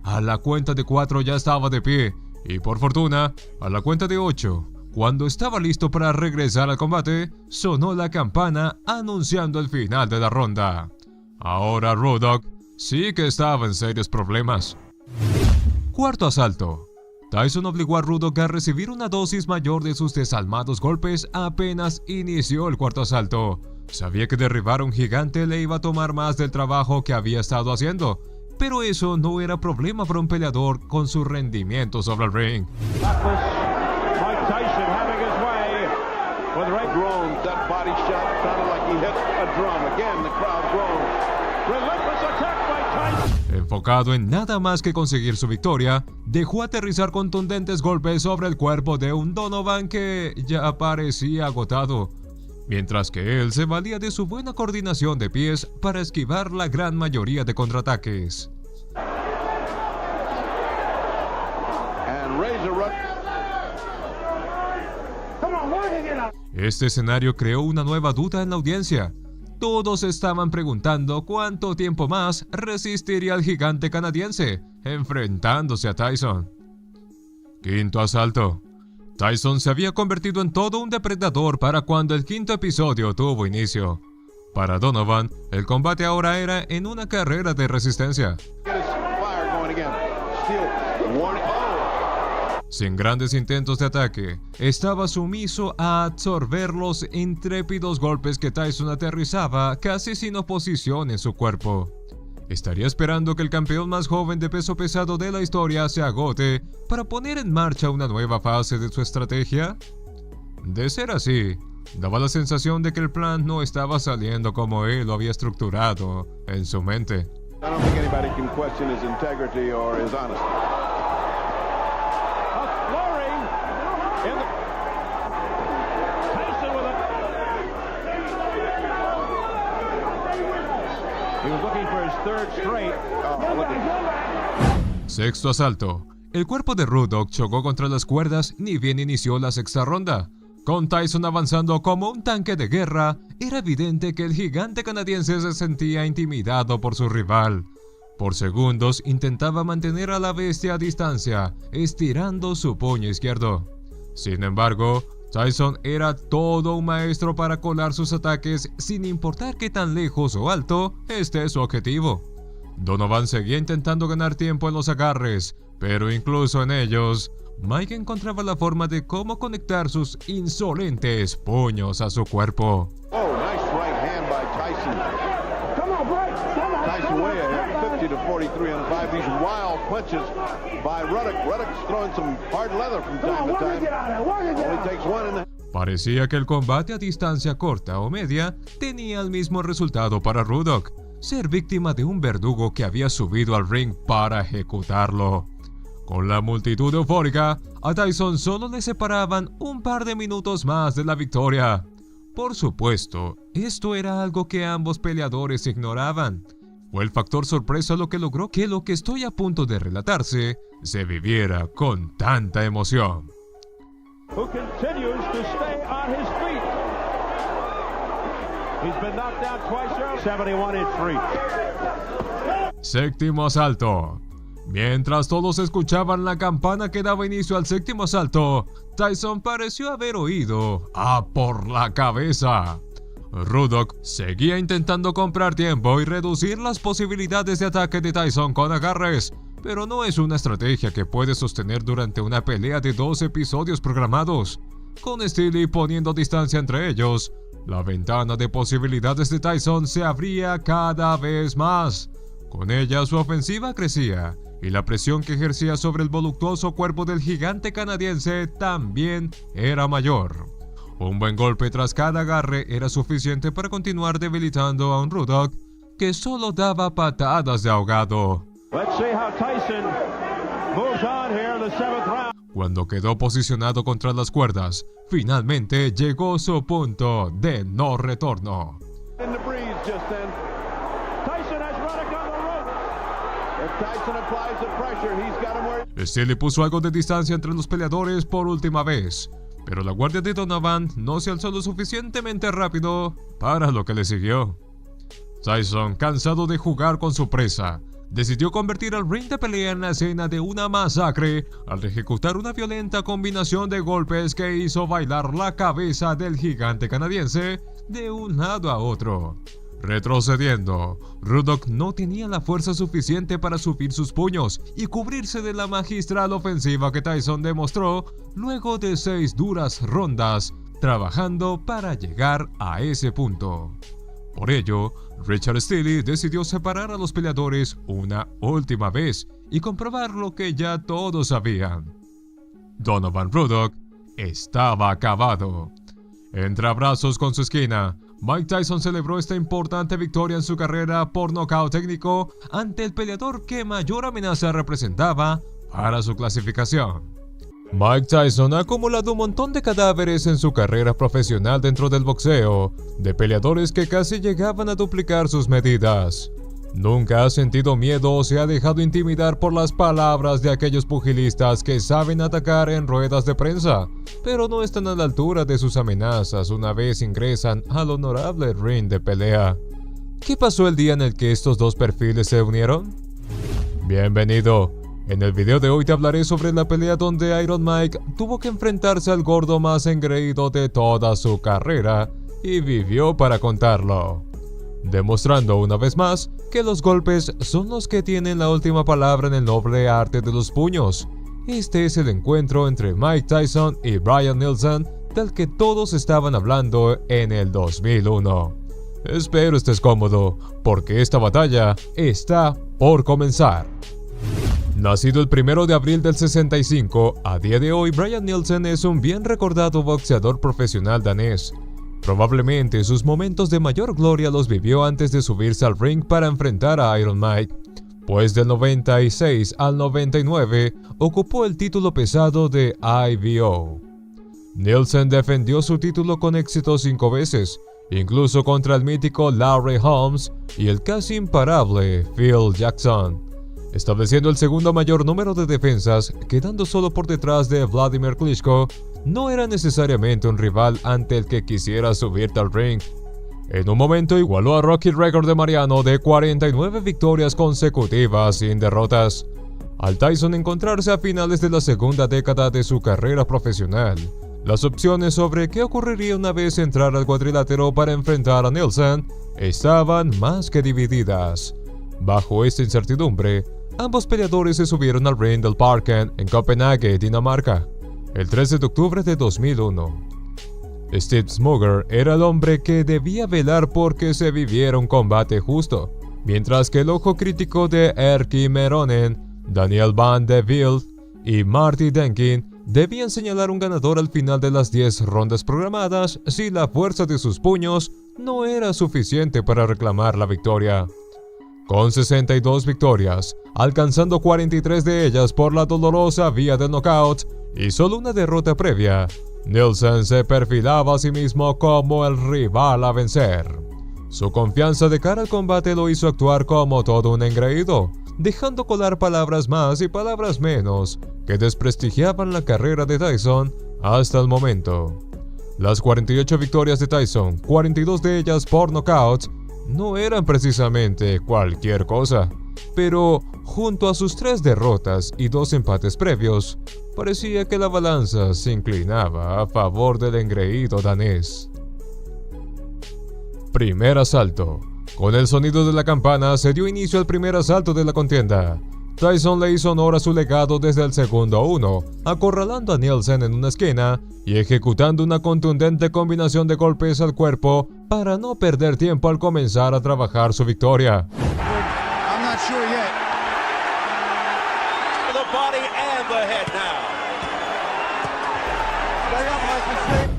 A la cuenta de 4 ya estaba de pie, y por fortuna, a la cuenta de 8, cuando estaba listo para regresar al combate, sonó la campana anunciando el final de la ronda. Ahora Ruddock sí que estaba en serios problemas. Cuarto asalto. Tyson obligó a Ruddock a recibir una dosis mayor de sus desalmados golpes apenas inició el cuarto asalto. Sabía que derribar a un gigante le iba a tomar más del trabajo que había estado haciendo, pero eso no era problema para un peleador con su rendimiento sobre el ring. enfocado en nada más que conseguir su victoria, dejó aterrizar contundentes golpes sobre el cuerpo de un Donovan que ya parecía agotado, mientras que él se valía de su buena coordinación de pies para esquivar la gran mayoría de contraataques. Este escenario creó una nueva duda en la audiencia. Todos estaban preguntando cuánto tiempo más resistiría el gigante canadiense enfrentándose a Tyson. Quinto asalto. Tyson se había convertido en todo un depredador para cuando el quinto episodio tuvo inicio. Para Donovan, el combate ahora era en una carrera de resistencia. Sin grandes intentos de ataque, estaba sumiso a absorber los intrépidos golpes que Tyson aterrizaba casi sin oposición en su cuerpo. Estaría esperando que el campeón más joven de peso pesado de la historia se agote para poner en marcha una nueva fase de su estrategia. De ser así, daba la sensación de que el plan no estaba saliendo como él lo había estructurado en su mente. Sexto asalto. El cuerpo de Ruddock chocó contra las cuerdas ni bien inició la sexta ronda. Con Tyson avanzando como un tanque de guerra, era evidente que el gigante canadiense se sentía intimidado por su rival. Por segundos intentaba mantener a la bestia a distancia, estirando su puño izquierdo. Sin embargo, Tyson era todo un maestro para colar sus ataques sin importar qué tan lejos o alto esté su objetivo. Donovan seguía intentando ganar tiempo en los agarres, pero incluso en ellos, Mike encontraba la forma de cómo conectar sus insolentes puños a su cuerpo. Oh, nice right hand by Tyson. Tyson way ahead, 50 to 43 on 5. These wild punches by Ruddock. Ruddock's throwing some hard leather from time to time. Only takes one in the... Parecía que el combate a distancia corta o media tenía el mismo resultado para Ruddock: ser víctima de un verdugo que había subido al ring para ejecutarlo. Con la multitud eufórica, a Tyson solo le separaban un par de minutos más de la victoria. Por supuesto, esto era algo que ambos peleadores ignoraban. Fue el factor sorpresa lo que logró que lo que estoy a punto de relatarse se viviera con tanta emoción. Who continues to stay on his feet. He's been knocked down twice early. 71-3. Séptimo asalto. Mientras todos escuchaban la campana que daba inicio al séptimo asalto, Tyson pareció haber oído "a por la cabeza". Ruddock seguía intentando comprar tiempo y reducir las posibilidades de ataque de Tyson con agarres, pero no es una estrategia que puede sostener durante una pelea de 2 episodios programados. Con Steele poniendo distancia entre ellos, la ventana de posibilidades de Tyson se abría cada vez más. Con ella su ofensiva crecía, y la presión que ejercía sobre el voluptuoso cuerpo del gigante canadiense también era mayor. Un buen golpe tras cada agarre era suficiente para continuar debilitando a un Ruddock que solo daba patadas de ahogado. Cuando quedó posicionado contra las cuerdas, finalmente llegó su punto de no retorno. Steele puso algo de distancia entre los peleadores por última vez, pero la guardia de Donovan no se alzó lo suficientemente rápido para lo que le siguió. Tyson, cansado de jugar con su presa, decidió convertir el ring de pelea en la escena de una masacre al ejecutar una violenta combinación de golpes que hizo bailar la cabeza del gigante canadiense de un lado a otro. Retrocediendo, Ruddock no tenía la fuerza suficiente para subir sus puños y cubrirse de la magistral ofensiva que Tyson demostró luego de 6 duras rondas trabajando para llegar a ese punto. Por ello, Richard Steele decidió separar a los peleadores una última vez y comprobar lo que ya todos sabían. Donovan Ruddock estaba acabado. Entre abrazos con su esquina, Mike Tyson celebró esta importante victoria en su carrera por nocaut técnico ante el peleador que mayor amenaza representaba para su clasificación. Mike Tyson ha acumulado un montón de cadáveres en su carrera profesional dentro del boxeo, de peleadores que casi llegaban a duplicar sus medidas. Nunca ha sentido miedo o se ha dejado intimidar por las palabras de aquellos pugilistas que saben atacar en ruedas de prensa, pero no están a la altura de sus amenazas una vez ingresan al honorable ring de pelea. ¿Qué pasó el día en el que estos dos perfiles se unieron? Bienvenido. En el video de hoy te hablaré sobre la pelea donde Iron Mike tuvo que enfrentarse al gordo más engreído de toda su carrera y vivió para contarlo, demostrando una vez más que los golpes son los que tienen la última palabra en el noble arte de los puños. Este es el encuentro entre Mike Tyson y Bryan Nielsen del que todos estaban hablando en el 2001. Espero estés cómodo, porque esta batalla está por comenzar. Nacido el 1 de abril del 65, a día de hoy Bryan Nielsen es un bien recordado boxeador profesional danés. Probablemente sus momentos de mayor gloria los vivió antes de subirse al ring para enfrentar a Iron Mike, pues del 96 al 99 ocupó el título pesado de IBO. Nielsen defendió su título con éxito 5 veces, incluso contra el mítico Larry Holmes y el casi imparable Phil Jackson, estableciendo el segundo mayor número de defensas, quedando solo por detrás de Vladimir Klitschko. No era necesariamente un rival ante el que quisiera subirte al ring. En un momento igualó a Rocky Record de Mariano de 49 victorias consecutivas sin derrotas, al Tyson encontrarse a finales de la segunda década de su carrera profesional. Las opciones sobre qué ocurriría una vez entrara al cuadrilátero para enfrentar a Nielsen estaban más que divididas. Bajo esta incertidumbre, ambos peleadores se subieron al ring del Parken en Copenhague, Dinamarca, el 13 de octubre de 2001. Steve Smuger era el hombre que debía velar porque se viviera un combate justo, mientras que el ojo crítico de Erkki Meronen, Daniel Van de Wild y Marty Denkin debían señalar un ganador al final de las 10 rondas programadas si la fuerza de sus puños no era suficiente para reclamar la victoria. Con 62 victorias, alcanzando 43 de ellas por la dolorosa vía del knockout y solo una derrota previa, Nielsen se perfilaba a sí mismo como el rival a vencer. Su confianza de cara al combate lo hizo actuar como todo un engreído, dejando colar palabras más y palabras menos que desprestigiaban la carrera de Tyson hasta el momento. Las 48 victorias de Tyson, 42 de ellas por knockout, no eran precisamente cualquier cosa, pero junto a sus 3 derrotas y 2 empates previos, parecía que la balanza se inclinaba a favor del engreído danés. Primer asalto. Con el sonido de la campana se dio inicio al primer asalto de la contienda. Tyson le hizo honor a su legado desde el segundo 1, acorralando a Nielsen en una esquina y ejecutando una contundente combinación de golpes al cuerpo para no perder tiempo al comenzar a trabajar su victoria.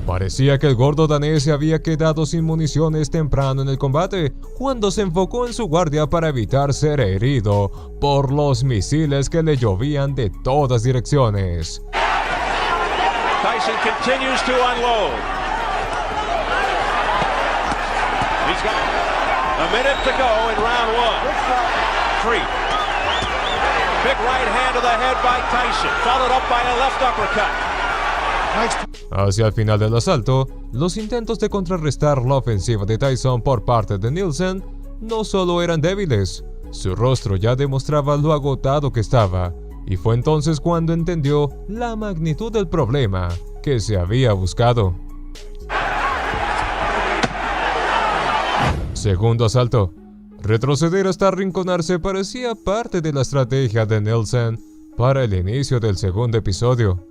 Parecía que el gordo danés se había quedado sin municiones temprano en el combate, cuando se enfocó en su guardia para evitar ser herido por los misiles que le llovían de todas direcciones. Tyson continues to unload. He's got a minute to go in round 1. 3. Big right hand to the head by Tyson, followed up by a left uppercut. Hacia el final del asalto, los intentos de contrarrestar la ofensiva de Tyson por parte de Nielsen no solo eran débiles, su rostro ya demostraba lo agotado que estaba, y fue entonces cuando entendió la magnitud del problema que se había buscado. Segundo asalto. Retroceder hasta arrinconarse parecía parte de la estrategia de Nielsen para el inicio del segundo episodio.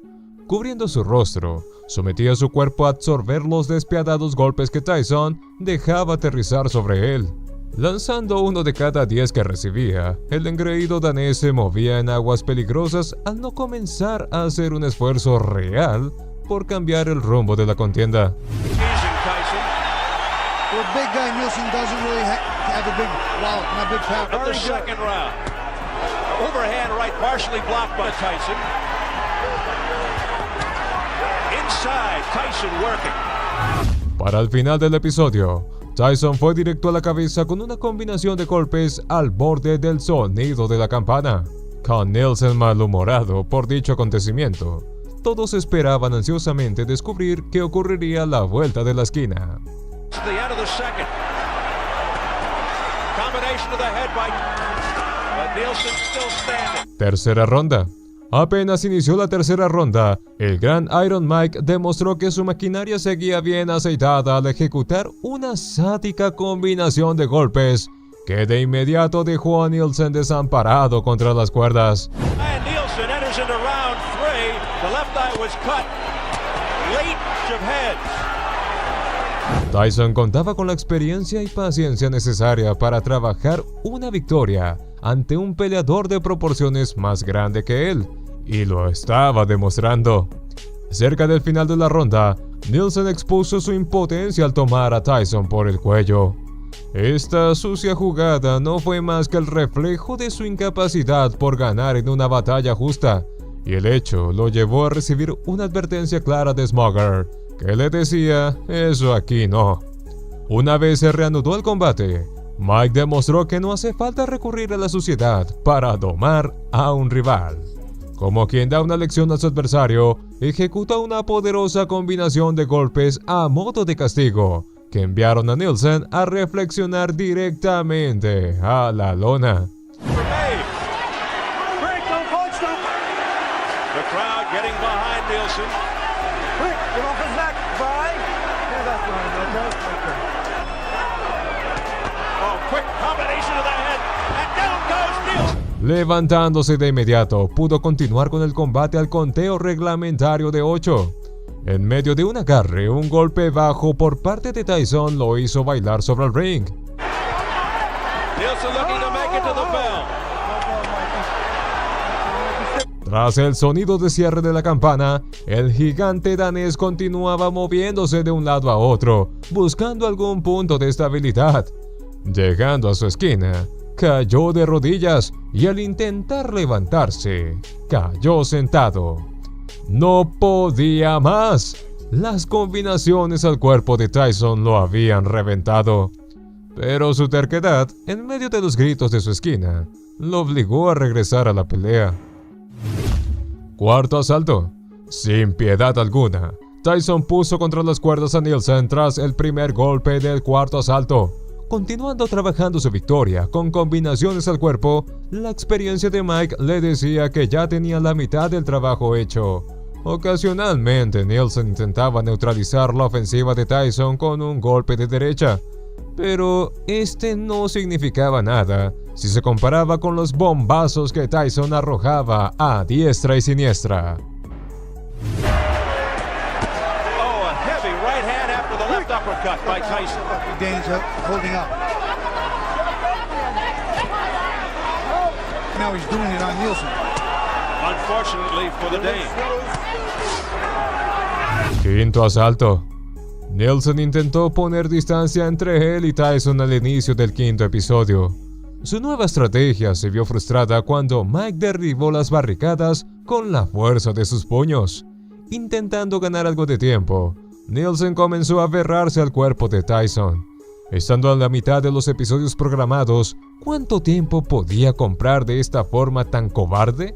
Cubriendo su rostro, sometía su cuerpo a absorber los despiadados golpes que Tyson dejaba aterrizar sobre él. Lanzando uno de cada 10 que recibía, el engreído danés se movía en aguas peligrosas al no comenzar a hacer un esfuerzo real por cambiar el rumbo de la contienda. For a big guy, Nielsen doesn't really have a big wallet, not big power. In the second round. Overhand right, partially blocked by Tyson. Inside, Tyson working. Para el final del episodio, Tyson fue directo a la cabeza con una combinación de golpes al borde del sonido de la campana. Con Nielsen malhumorado por dicho acontecimiento, todos esperaban ansiosamente descubrir qué ocurriría a la vuelta de la esquina. Tercera ronda. Apenas inició la tercera ronda, el gran Iron Mike demostró que su maquinaria seguía bien aceitada al ejecutar una sádica combinación de golpes que de inmediato dejó a Nielsen desamparado contra las cuerdas. Tyson contaba con la experiencia y paciencia necesaria para trabajar una victoria ante un peleador de proporciones más grande que él, y lo estaba demostrando. Cerca del final de la ronda, Nielsen expuso su impotencia al tomar a Tyson por el cuello. Esta sucia jugada no fue más que el reflejo de su incapacidad por ganar en una batalla justa, y el hecho lo llevó a recibir una advertencia clara de Smuggler, que le decía, eso aquí no. Una vez se reanudó el combate, Mike demostró que no hace falta recurrir a la suciedad para domar a un rival. Como quien da una lección a su adversario, ejecuta una poderosa combinación de golpes a modo de castigo, que enviaron a Nielsen a reflexionar directamente a la lona. Levantándose de inmediato, pudo continuar con el combate al conteo reglamentario de 8. En medio de un agarre, un golpe bajo por parte de Tyson lo hizo bailar sobre el ring. Tras el sonido de cierre de la campana, el gigante danés continuaba moviéndose de un lado a otro, buscando algún punto de estabilidad. Llegando a su esquina, cayó de rodillas y al intentar levantarse, cayó sentado. No podía más. Las combinaciones al cuerpo de Tyson lo habían reventado. Pero su terquedad, en medio de los gritos de su esquina, lo obligó a regresar a la pelea. Cuarto asalto. Sin piedad alguna, Tyson puso contra las cuerdas a Nielsen tras el primer golpe del cuarto asalto. Continuando trabajando su victoria con combinaciones al cuerpo, la experiencia de Mike le decía que ya tenía la mitad del trabajo hecho. Ocasionalmente, Nielsen intentaba neutralizar la ofensiva de Tyson con un golpe de derecha, pero este no significaba nada si se comparaba con los bombazos que Tyson arrojaba a diestra y siniestra. Uppercut by Tyson. Danny's holding up. Now he's doing it on Nielsen. Unfortunately for the Dane. Quinto asalto. Nielsen intentó poner distancia entre él y Tyson al inicio del quinto episodio. Su nueva estrategia se vio frustrada cuando Mike derribó las barricadas con la fuerza de sus puños. Intentando ganar algo de tiempo, Nielsen comenzó a aferrarse al cuerpo de Tyson. Estando a la mitad de los episodios programados, ¿cuánto tiempo podía comprar de esta forma tan cobarde?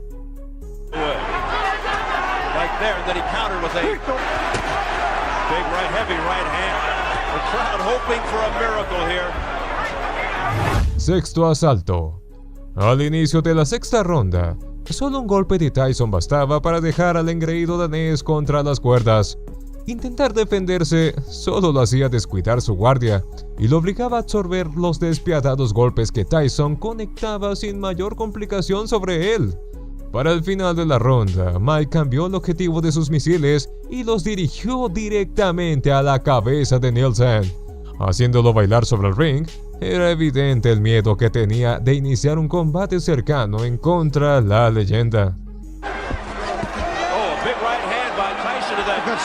Sexto asalto. Al inicio de la sexta ronda, solo un golpe de Tyson bastaba para dejar al engreído danés contra las cuerdas. Intentar defenderse solo lo hacía descuidar su guardia y lo obligaba a absorber los despiadados golpes que Tyson conectaba sin mayor complicación sobre él. Para el final de la ronda, Mike cambió el objetivo de sus misiles y los dirigió directamente a la cabeza de Nielsen. Haciéndolo bailar sobre el ring, era evidente el miedo que tenía de iniciar un combate cercano en contra de la leyenda.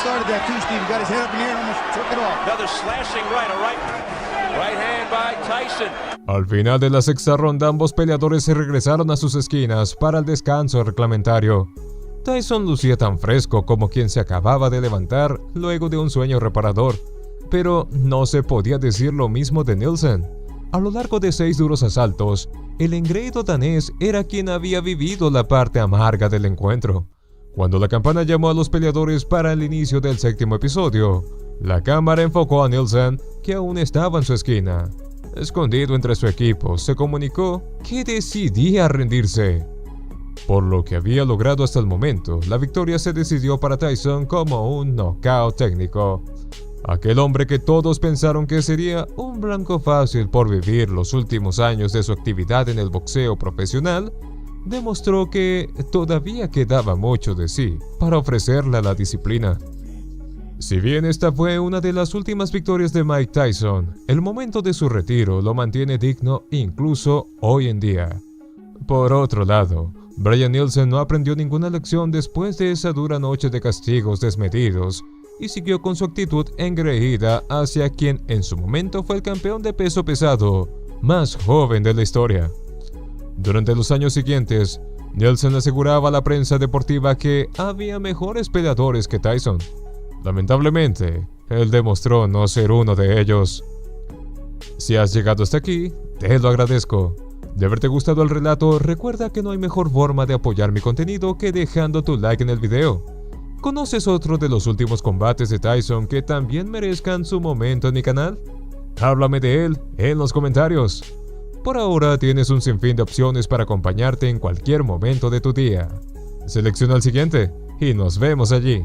Started that too, Steve. He got his head up in the air and almost took it off. Another slashing right, all right. Right hand by Tyson. Al final de la sexta ronda, ambos peleadores se regresaron a sus esquinas para el descanso reglamentario. Tyson lucía tan fresco como quien se acababa de levantar luego de un sueño reparador, pero no se podía decir lo mismo de Nielsen. A lo largo de 6 duros asaltos, el engreído danés era quien había vivido la parte amarga del encuentro. Cuando la campana llamó a los peleadores para el inicio del séptimo episodio, la cámara enfocó a Nielsen, que aún estaba en su esquina. Escondido entre su equipo, se comunicó que decidía rendirse. Por lo que había logrado hasta el momento, la victoria se decidió para Tyson como un knockout técnico. Aquel hombre que todos pensaron que sería un blanco fácil por vivir los últimos años de su actividad en el boxeo profesional, demostró que todavía quedaba mucho de sí para ofrecerle a la disciplina. Si bien esta fue una de las últimas victorias de Mike Tyson, el momento de su retiro lo mantiene digno incluso hoy en día. Por otro lado, Brian Nielsen no aprendió ninguna lección después de esa dura noche de castigos desmedidos y siguió con su actitud engreída hacia quien en su momento fue el campeón de peso pesado más joven de la historia. Durante los años siguientes, Nielsen aseguraba a la prensa deportiva que había mejores peleadores que Tyson. Lamentablemente, él demostró no ser uno de ellos. Si has llegado hasta aquí, te lo agradezco. De haberte gustado el relato, recuerda que no hay mejor forma de apoyar mi contenido que dejando tu like en el video. ¿Conoces otro de los últimos combates de Tyson que también merezcan su momento en mi canal? Háblame de él en los comentarios. Por ahora tienes un sinfín de opciones para acompañarte en cualquier momento de tu día. Selecciona el siguiente y nos vemos allí.